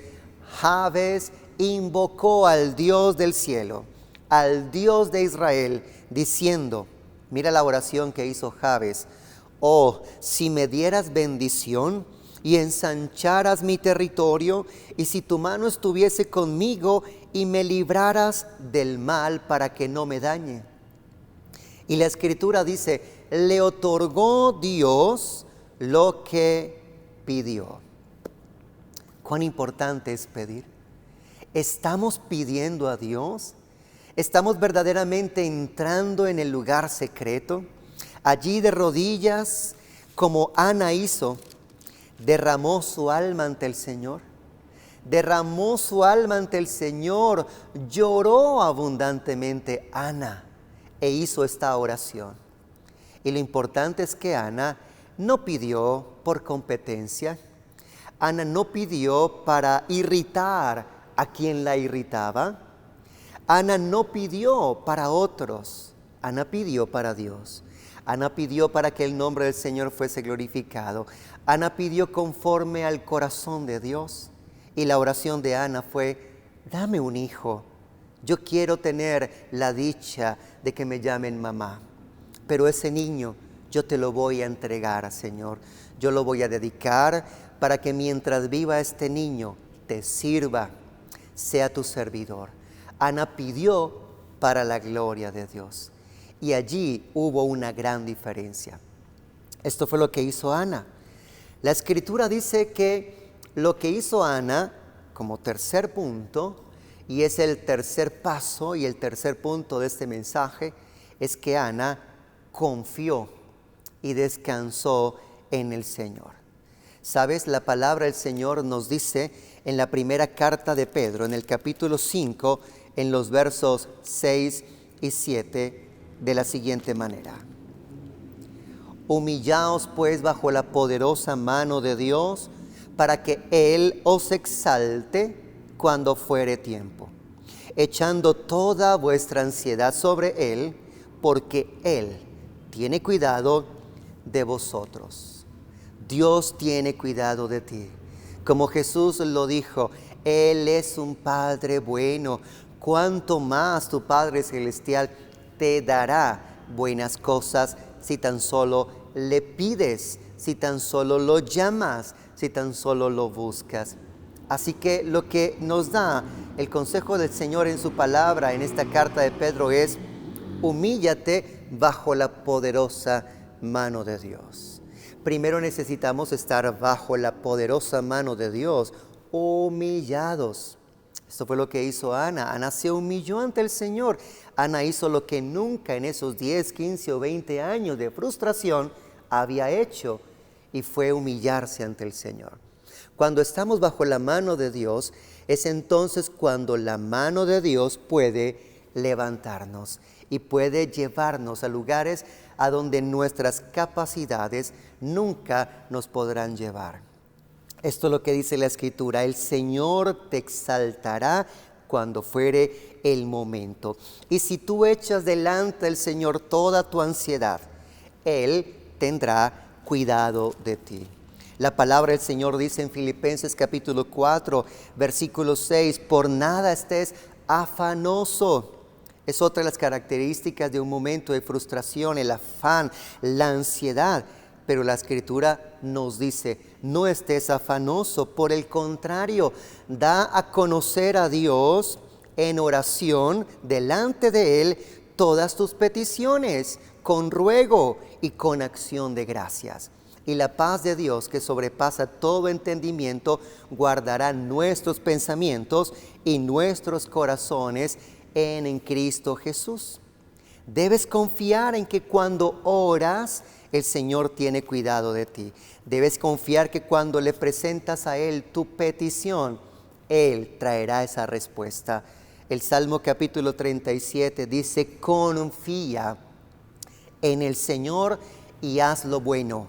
Jabes invocó al Dios del cielo, al Dios de Israel, diciendo, mira la oración que hizo Jabes, oh, si me dieras bendición y ensancharas mi territorio, y si tu mano estuviese conmigo y me libraras del mal para que no me dañe. Y la Escritura dice, le otorgó Dios lo que pidió. ¿Cuán importante es pedir? ¿Estamos pidiendo a Dios? ¿Estamos verdaderamente entrando en el lugar secreto? Allí de rodillas, como Ana hizo, derramó su alma ante el Señor. Derramó su alma ante el Señor, lloró abundantemente Ana e hizo esta oración. Y lo importante es que Ana no pidió por competencia. Ana no pidió para irritar a quien la irritaba. Ana no pidió para otros. Ana pidió para Dios. Ana pidió para que el nombre del Señor fuese glorificado. Ana pidió conforme al corazón de Dios. Y la oración de Ana fue, dame un hijo. Yo quiero tener la dicha de que me llamen mamá. Pero ese niño yo te lo voy a entregar, Señor. Yo lo voy a dedicar para que mientras viva este niño te sirva, sea tu servidor. Ana pidió para la gloria de Dios. Y allí hubo una gran diferencia. Esto fue lo que hizo Ana. La Escritura dice que lo que hizo Ana, como tercer punto, y es el tercer paso y el tercer punto de este mensaje, es que Ana confió y descansó en el Señor. ¿Sabes? La palabra del Señor nos dice en la primera carta de Pedro, en el capítulo 5, en los versos 6 y 7, de la siguiente manera. Humillaos pues bajo la poderosa mano de Dios, para que Él os exalte cuando fuere tiempo, echando toda vuestra ansiedad sobre Él, porque Él tiene cuidado de vosotros. Dios tiene cuidado de ti. Como Jesús lo dijo, Él es un Padre bueno. Cuánto más tu Padre Celestial te dará buenas cosas si tan solo le pides, si tan solo lo llamas, si tan solo lo buscas. Así que lo que nos da el consejo del Señor en su palabra, en esta carta de Pedro, es: humíllate bajo la poderosa mano de Dios. Primero necesitamos estar bajo la poderosa mano de Dios, humillados. Esto fue lo que hizo Ana. Ana se humilló ante el Señor. Ana hizo lo que nunca en esos 10, 15 o 20 años de frustración había hecho, y fue humillarse ante el Señor. Cuando estamos bajo la mano de Dios, es entonces cuando la mano de Dios puede levantarnos y puede llevarnos a lugares a donde nuestras capacidades nunca nos podrán llevar. Esto es lo que dice la Escritura: el Señor te exaltará cuando fuere el momento. Y si tú echas delante del Señor toda tu ansiedad, Él tendrá cuidado de ti. La palabra del Señor dice en Filipenses capítulo 4, versículo 6, por nada estés afanoso. Es otra de las características de un momento de frustración, el afán, la ansiedad. Pero la Escritura nos dice, no estés afanoso, por el contrario, da a conocer a Dios en oración delante de Él todas tus peticiones, con ruego y con acción de gracias. Y la paz de Dios, que sobrepasa todo entendimiento, guardará nuestros pensamientos y nuestros corazones en Cristo Jesús. Debes confiar en que cuando oras, el Señor tiene cuidado de ti. Debes confiar que cuando le presentas a Él tu petición, Él traerá esa respuesta. El Salmo capítulo 37 dice, confía en el Señor y haz lo bueno.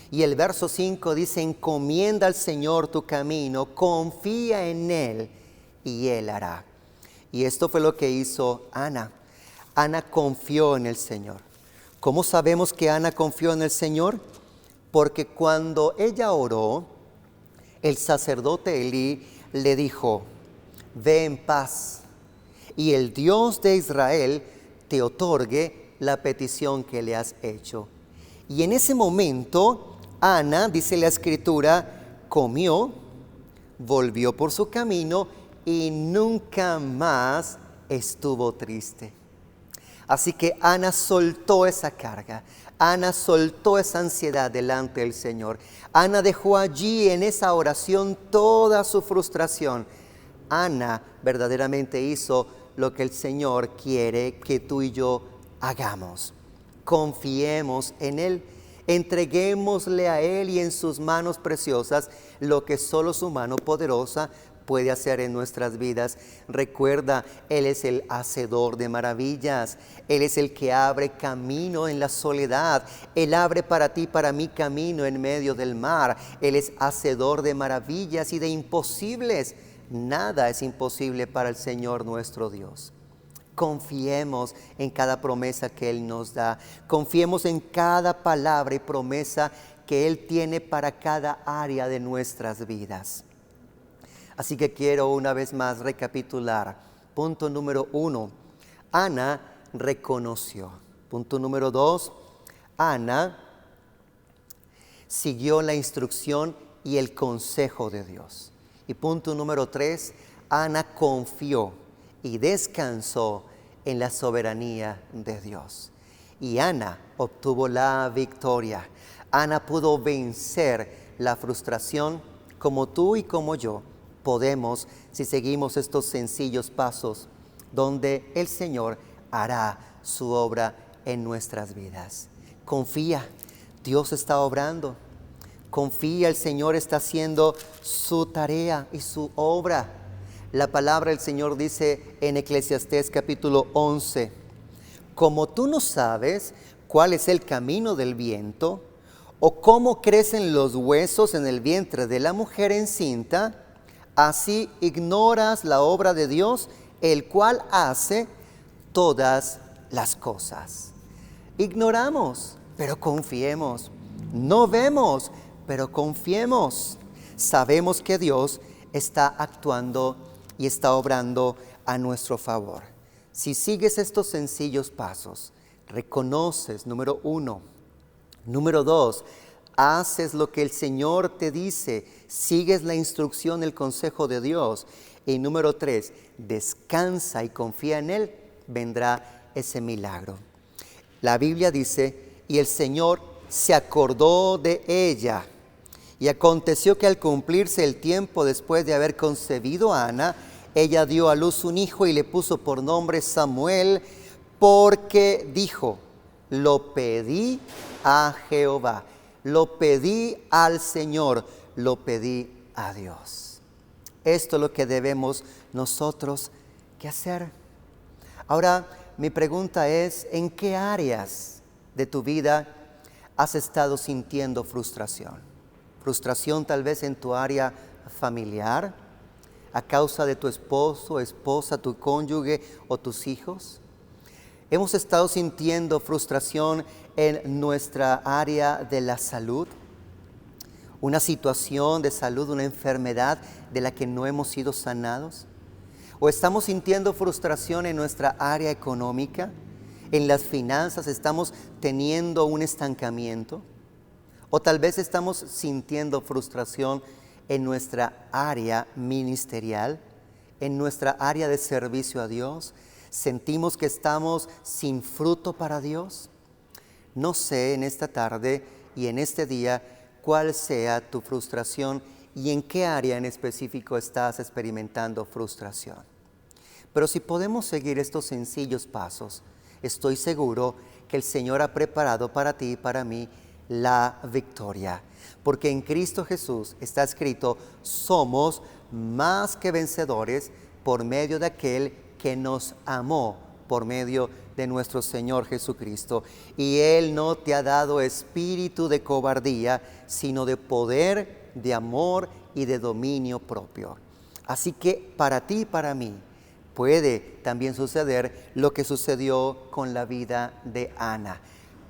Y el verso 5 dice, encomienda al Señor tu camino, confía en Él y Él hará. Y esto fue lo que hizo Ana. Ana confió en el Señor. ¿Cómo sabemos que Ana confió en el Señor? Porque cuando ella oró, el sacerdote Elí le dijo, ve en paz, y el Dios de Israel te otorgue la petición que le has hecho. Y en ese momento, Ana, dice la Escritura, comió, volvió por su camino y nunca más estuvo triste. Así que Ana soltó esa carga, Ana soltó esa ansiedad delante del Señor. Ana dejó allí en esa oración toda su frustración. Ana verdaderamente hizo lo que el Señor quiere que tú y yo hagamos. Confiemos en Él, entreguémosle a Él y en sus manos preciosas lo que solo su mano poderosa puede hacer en nuestras vidas. Recuerda, Él es el hacedor de maravillas. Él es el que abre camino en la soledad. Él abre para ti, para mí, camino en medio del mar. Él es hacedor de maravillas y de imposibles. Nada es imposible para el Señor nuestro Dios. Confiemos en cada promesa que Él nos da. Confiemos en cada palabra y promesa que Él tiene para cada área de nuestras vidas. Así que quiero una vez más recapitular. Punto número 1, Ana reconoció. Punto número 2, Ana siguió la instrucción y el consejo de Dios. Y punto número 3, Ana confió y descansó en la soberanía de Dios. Y Ana obtuvo la victoria. Ana pudo vencer la frustración como tú y como yo podemos si seguimos estos sencillos pasos donde el Señor hará su obra en nuestras vidas. Confía, Dios está obrando. Confía, el Señor está haciendo su tarea y su obra. La palabra del Señor dice en Eclesiastés capítulo 11, como tú no sabes cuál es el camino del viento, o cómo crecen los huesos en el vientre de la mujer encinta, así ignoras la obra de Dios, el cual hace todas las cosas. Ignoramos, pero confiemos. No vemos, pero confiemos. Sabemos que Dios está actuando y está obrando a nuestro favor. Si sigues estos sencillos pasos, reconoces, número 1. Número 2, haces lo que el Señor te dice, sigues la instrucción, el consejo de Dios. Y número 3, descansa y confía en Él, vendrá ese milagro. La Biblia dice, y el Señor se acordó de ella. Y aconteció que al cumplirse el tiempo después de haber concebido a Ana, ella dio a luz un hijo y le puso por nombre Samuel, porque dijo, lo pedí a Jehová, lo pedí al Señor, lo pedí a Dios. Esto es lo que debemos nosotros que hacer. Ahora, mi pregunta es, ¿en qué áreas de tu vida has estado sintiendo frustración? Frustración tal vez en tu área familiar, a causa de tu esposo, esposa, tu cónyuge o tus hijos. Hemos estado sintiendo frustración en nuestra área de la salud, una situación de salud, una enfermedad de la que no hemos sido sanados. O estamos sintiendo frustración en nuestra área económica, en las finanzas estamos teniendo un estancamiento. O tal vez estamos sintiendo frustración en nuestra área ministerial, en nuestra área de servicio a Dios. Sentimos que estamos sin fruto para Dios. No sé en esta tarde y en este día cuál sea tu frustración y en qué área en específico estás experimentando frustración. Pero si podemos seguir estos sencillos pasos, estoy seguro que el Señor ha preparado para ti y para mí la victoria. Porque en Cristo Jesús está escrito, somos más que vencedores por medio de aquel que nos amó, por medio de nuestro Señor Jesucristo. Y Él no te ha dado espíritu de cobardía, sino de poder, de amor y de dominio propio. Así que para ti y para mí puede también suceder lo que sucedió con la vida de Ana.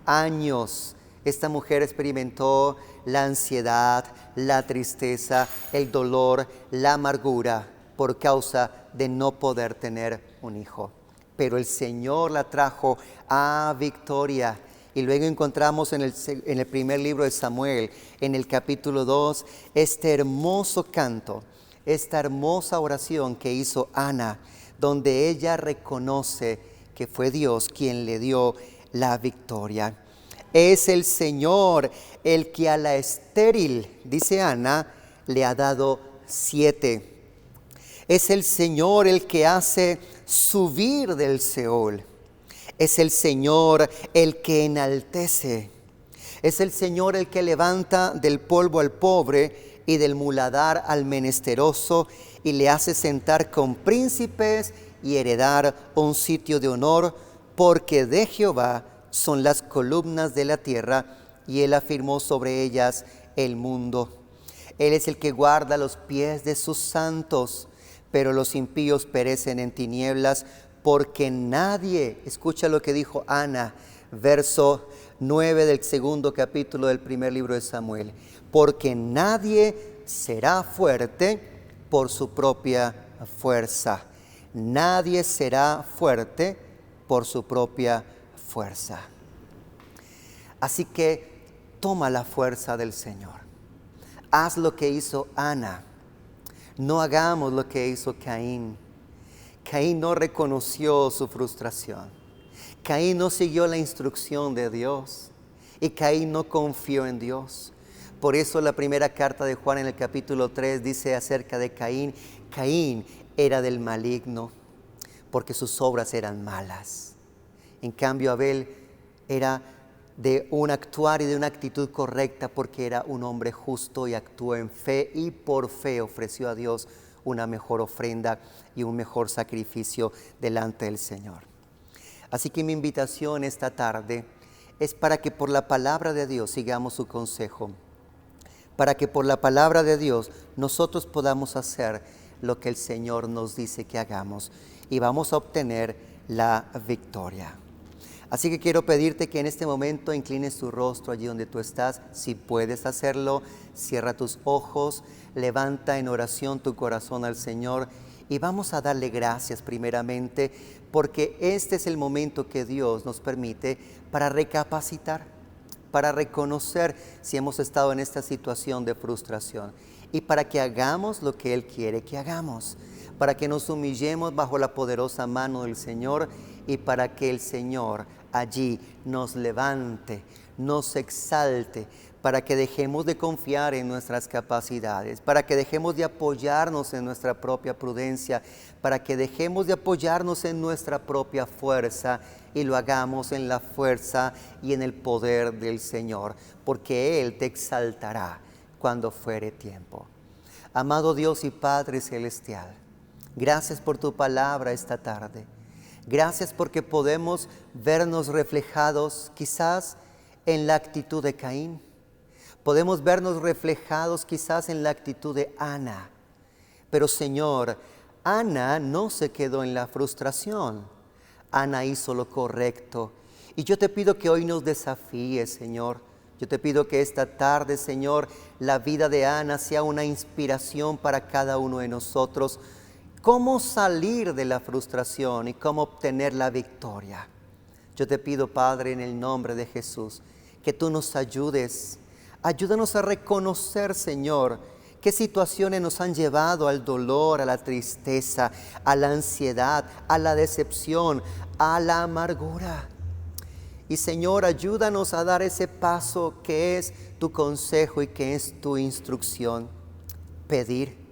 Años esta mujer experimentó la ansiedad, la tristeza, el dolor, la amargura por causa de no poder tener un hijo. Pero el Señor la trajo a victoria. Y luego encontramos en el primer libro de Samuel, en el capítulo 2, este hermoso canto, esta hermosa oración que hizo Ana, donde ella reconoce que fue Dios quien le dio la victoria. Es el Señor el que a la estéril, dice Ana, le ha dado 7. Es el Señor el que hace subir del Seol. Es el Señor el que enaltece. Es el Señor el que levanta del polvo al pobre y del muladar al menesteroso y le hace sentar con príncipes y heredar un sitio de honor, porque de Jehová son las columnas de la tierra y Él afirmó sobre ellas el mundo. Él es el que guarda los pies de sus santos, pero los impíos perecen en tinieblas, porque nadie, escucha lo que dijo Ana, verso 9 del segundo capítulo del primer libro de Samuel, porque nadie será fuerte por su propia fuerza. Nadie será fuerte por su propia fuerza. Así que toma la fuerza del Señor. Haz lo que hizo Ana. No hagamos lo que hizo Caín. Caín no reconoció su frustración. Caín no siguió la instrucción de Dios. Y Caín no confió en Dios. Por eso la primera carta de Juan en el capítulo 3 dice acerca de Caín, Caín era del maligno, porque sus obras eran malas. En cambio Abel era de un actuar y de una actitud correcta porque era un hombre justo y actuó en fe y por fe ofreció a Dios una mejor ofrenda y un mejor sacrificio delante del Señor. Así que mi invitación esta tarde es para que por la palabra de Dios sigamos su consejo, para que por la palabra de Dios nosotros podamos hacer lo que el Señor nos dice que hagamos y vamos a obtener la victoria. Así que quiero pedirte que en este momento inclines tu rostro allí donde tú estás. Si puedes hacerlo, cierra tus ojos, levanta en oración tu corazón al Señor y vamos a darle gracias primeramente porque este es el momento que Dios nos permite para recapacitar, para reconocer si hemos estado en esta situación de frustración y para que hagamos lo que Él quiere que hagamos, para que nos humillemos bajo la poderosa mano del Señor y para que el Señor allí nos levante, nos exalte, para que dejemos de confiar en nuestras capacidades, para que dejemos de apoyarnos en nuestra propia prudencia, para que dejemos de apoyarnos en nuestra propia fuerza y lo hagamos en la fuerza y en el poder del Señor, porque Él te exaltará cuando fuere tiempo. Amado Dios y Padre Celestial, gracias por tu palabra esta tarde. Gracias porque podemos vernos reflejados quizás en la actitud de Caín. Podemos vernos reflejados quizás en la actitud de Ana. Pero Señor, Ana no se quedó en la frustración. Ana hizo lo correcto. Y yo te pido que hoy nos desafíes, Señor. Yo te pido que esta tarde, Señor, la vida de Ana sea una inspiración para cada uno de nosotros. Cómo salir de la frustración y cómo obtener la victoria. Yo te pido, Padre, en el nombre de Jesús, que tú nos ayudes. Ayúdanos a reconocer, Señor, qué situaciones nos han llevado al dolor, a la tristeza, a la ansiedad, a la decepción, a la amargura. Y, Señor, ayúdanos a dar ese paso que es tu consejo y que es tu instrucción. Pedir.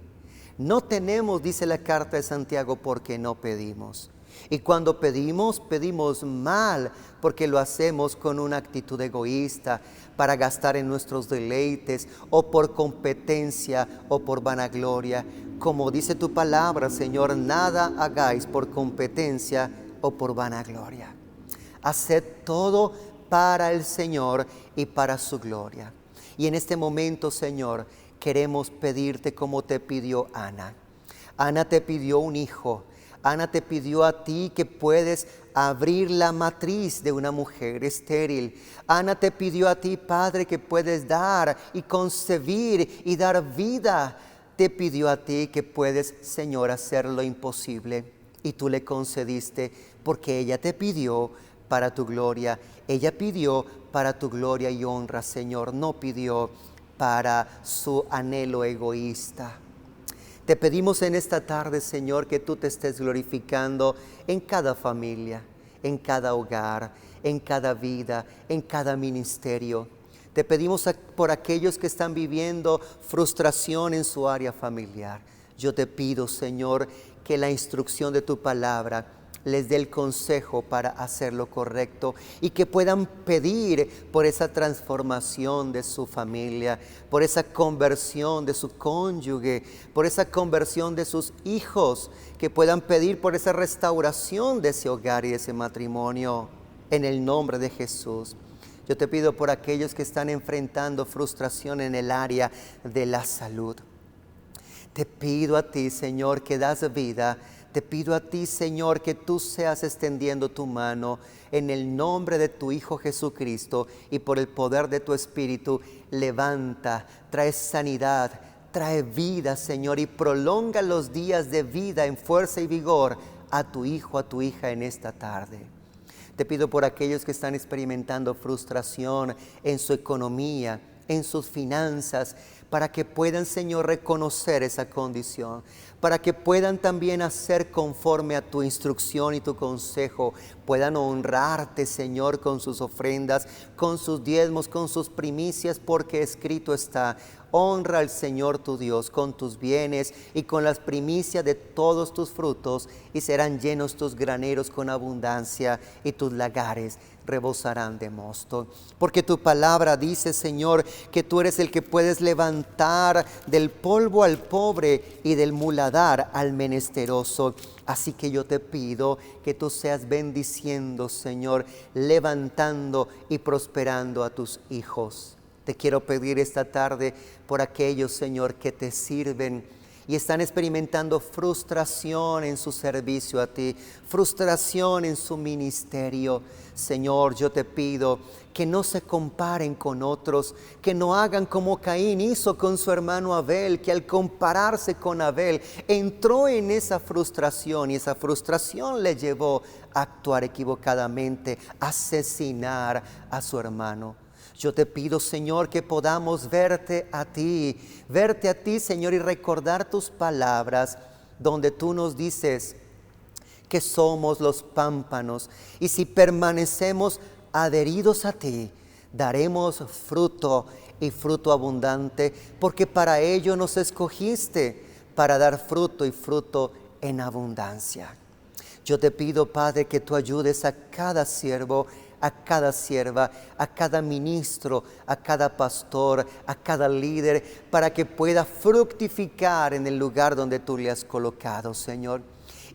No tenemos, dice la carta de Santiago, porque no pedimos. Y cuando pedimos, pedimos mal, porque lo hacemos con una actitud egoísta, para gastar en nuestros deleites, o por competencia, o por vanagloria. Como dice tu palabra, Señor, nada hagáis por competencia o por vanagloria. Haced todo para el Señor y para su gloria. Y en este momento, Señor, queremos pedirte como te pidió Ana. Ana te pidió un hijo. Ana te pidió a ti que puedes abrir la matriz de una mujer estéril. Ana te pidió a ti, Padre, que puedes dar y concebir y dar vida. Te pidió a ti que puedes, Señor, hacer lo imposible. Y tú le concediste porque ella te pidió para tu gloria. Ella pidió para tu gloria y honra, Señor. No pidió para su anhelo egoísta. Te pedimos en esta tarde, Señor, que tú te estés glorificando en cada familia, en cada hogar, en cada vida, en cada ministerio. Te pedimos por aquellos que están viviendo frustración en su área familiar. Yo te pido, Señor, que la instrucción de tu palabra les dé el consejo para hacer lo correcto y que puedan pedir por esa transformación de su familia, por esa conversión de su cónyuge, por esa conversión de sus hijos, que puedan pedir por esa restauración de ese hogar y de ese matrimonio, en el nombre de Jesús. Yo te pido por aquellos que están enfrentando frustración en el área de la salud. Te pido a ti, Señor, que das vida. Te pido a ti, Señor, que tú seas extendiendo tu mano en el nombre de tu Hijo Jesucristo y por el poder de tu Espíritu. Levanta, trae sanidad, trae vida, Señor, y prolonga los días de vida en fuerza y vigor a tu hijo, a tu hija en esta tarde. Te pido por aquellos que están experimentando frustración en su economía, en sus finanzas, para que puedan, Señor, reconocer esa condición, para que puedan también hacer conforme a tu instrucción y tu consejo, puedan honrarte, Señor, con sus ofrendas, con sus diezmos, con sus primicias, porque escrito está: honra al Señor tu Dios con tus bienes y con las primicias de todos tus frutos, y serán llenos tus graneros con abundancia, y tus lagares rebosarán de mosto. Porque tu palabra dice, Señor, que tú eres el que puedes levantar del polvo al pobre y del muladar al menesteroso. Así que yo te pido que tú seas bendiciendo, Señor, levantando y prosperando a tus hijos. Te quiero pedir esta tarde por aquellos, Señor, que te sirven y están experimentando frustración en su servicio a ti, frustración en su ministerio. Señor, yo te pido que no se comparen con otros, que no hagan como Caín hizo con su hermano Abel, que al compararse con Abel entró en esa frustración, y esa frustración le llevó a actuar equivocadamente, a asesinar a su hermano. Yo te pido, Señor, que podamos verte a ti, Señor, y recordar tus palabras, donde tú nos dices que somos los pámpanos, y si permanecemos adheridos a ti, daremos fruto, y fruto abundante, porque para ello nos escogiste, para dar fruto y fruto en abundancia. Yo te pido, Padre, que tú ayudes a cada siervo, a cada sierva, a cada ministro, a cada pastor, a cada líder, para que pueda fructificar en el lugar donde tú le has colocado, Señor.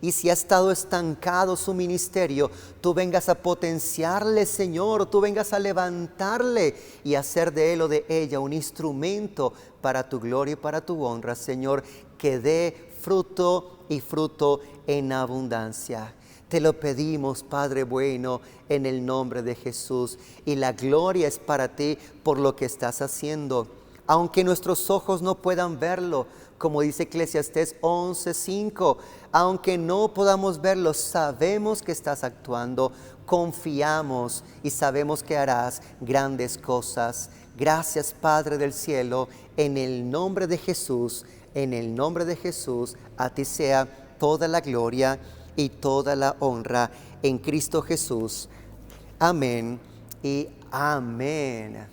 Y si ha estado estancado su ministerio, tú vengas a potenciarle, Señor, tú vengas a levantarle y hacer de él o de ella un instrumento para tu gloria y para tu honra, Señor, que dé fruto y fruto en abundancia. Te lo pedimos, Padre bueno, en el nombre de Jesús, y la gloria es para ti por lo que estás haciendo. Aunque nuestros ojos no puedan verlo, como dice Eclesiastés 11:5, aunque no podamos verlo, sabemos que estás actuando, confiamos y sabemos que harás grandes cosas. Gracias, Padre del cielo, en el nombre de Jesús, a ti sea toda la gloria y toda la honra en Cristo Jesús. Amén y amén.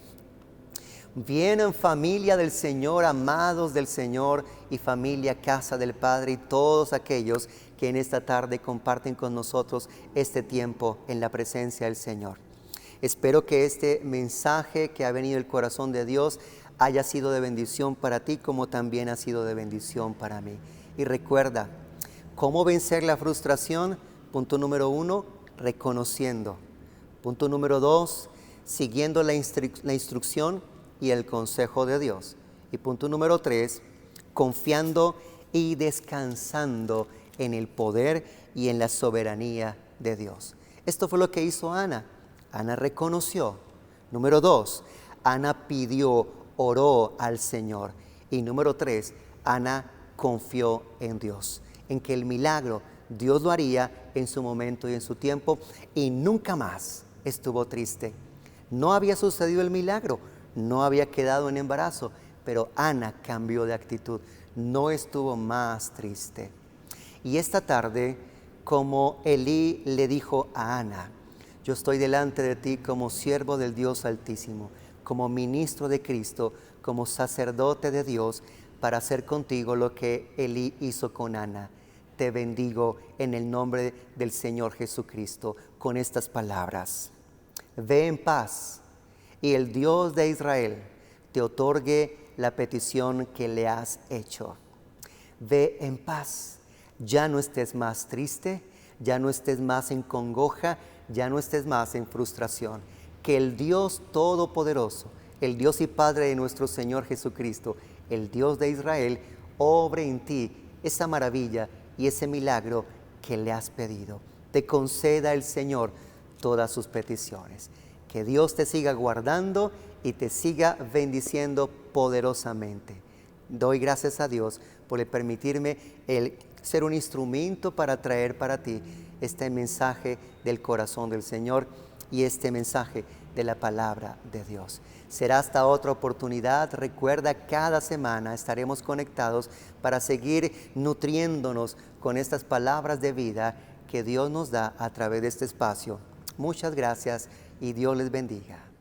Vienen, familia del Señor, amados del Señor, y familia Casa del Padre, y todos aquellos que en esta tarde comparten con nosotros este tiempo en la presencia del Señor. Espero que este mensaje que ha venido del corazón de Dios haya sido de bendición para ti, como también ha sido de bendición para mí. Y recuerda, ¿cómo vencer la frustración? Punto número 1, reconociendo. Punto número 2, siguiendo la instrucción y el consejo de Dios. Y punto número 3, confiando y descansando en el poder y en la soberanía de Dios. Esto fue lo que hizo Ana. Ana reconoció. Número 2, Ana pidió, oró al Señor. Y número 3, Ana confió en Dios, en que el milagro Dios lo haría en su momento y en su tiempo, y nunca más estuvo triste. No había sucedido el milagro, no había quedado en embarazo, pero Ana cambió de actitud, no estuvo más triste. Y esta tarde, como Elí le dijo a Ana, yo estoy delante de ti como siervo del Dios Altísimo, como ministro de Cristo, como sacerdote de Dios, para hacer contigo lo que Elí hizo con Ana. Te bendigo en el nombre del Señor Jesucristo con estas palabras. Ve en paz, y el Dios de Israel te otorgue la petición que le has hecho. Ve en paz, ya no estés más triste, ya no estés más en congoja, ya no estés más en frustración. Que el Dios Todopoderoso, el Dios y Padre de nuestro Señor Jesucristo, el Dios de Israel, obre en ti esa maravilla y ese milagro que le has pedido. Te conceda el Señor todas sus peticiones. Que Dios te siga guardando y te siga bendiciendo poderosamente. Doy gracias a Dios por permitirme el ser un instrumento para traer para ti este mensaje del corazón del Señor. y este mensaje de la palabra de Dios. Será hasta otra oportunidad. Recuerda, cada semana estaremos conectados para seguir nutriéndonos con estas palabras de vida que Dios nos da a través de este espacio. Muchas gracias y Dios les bendiga.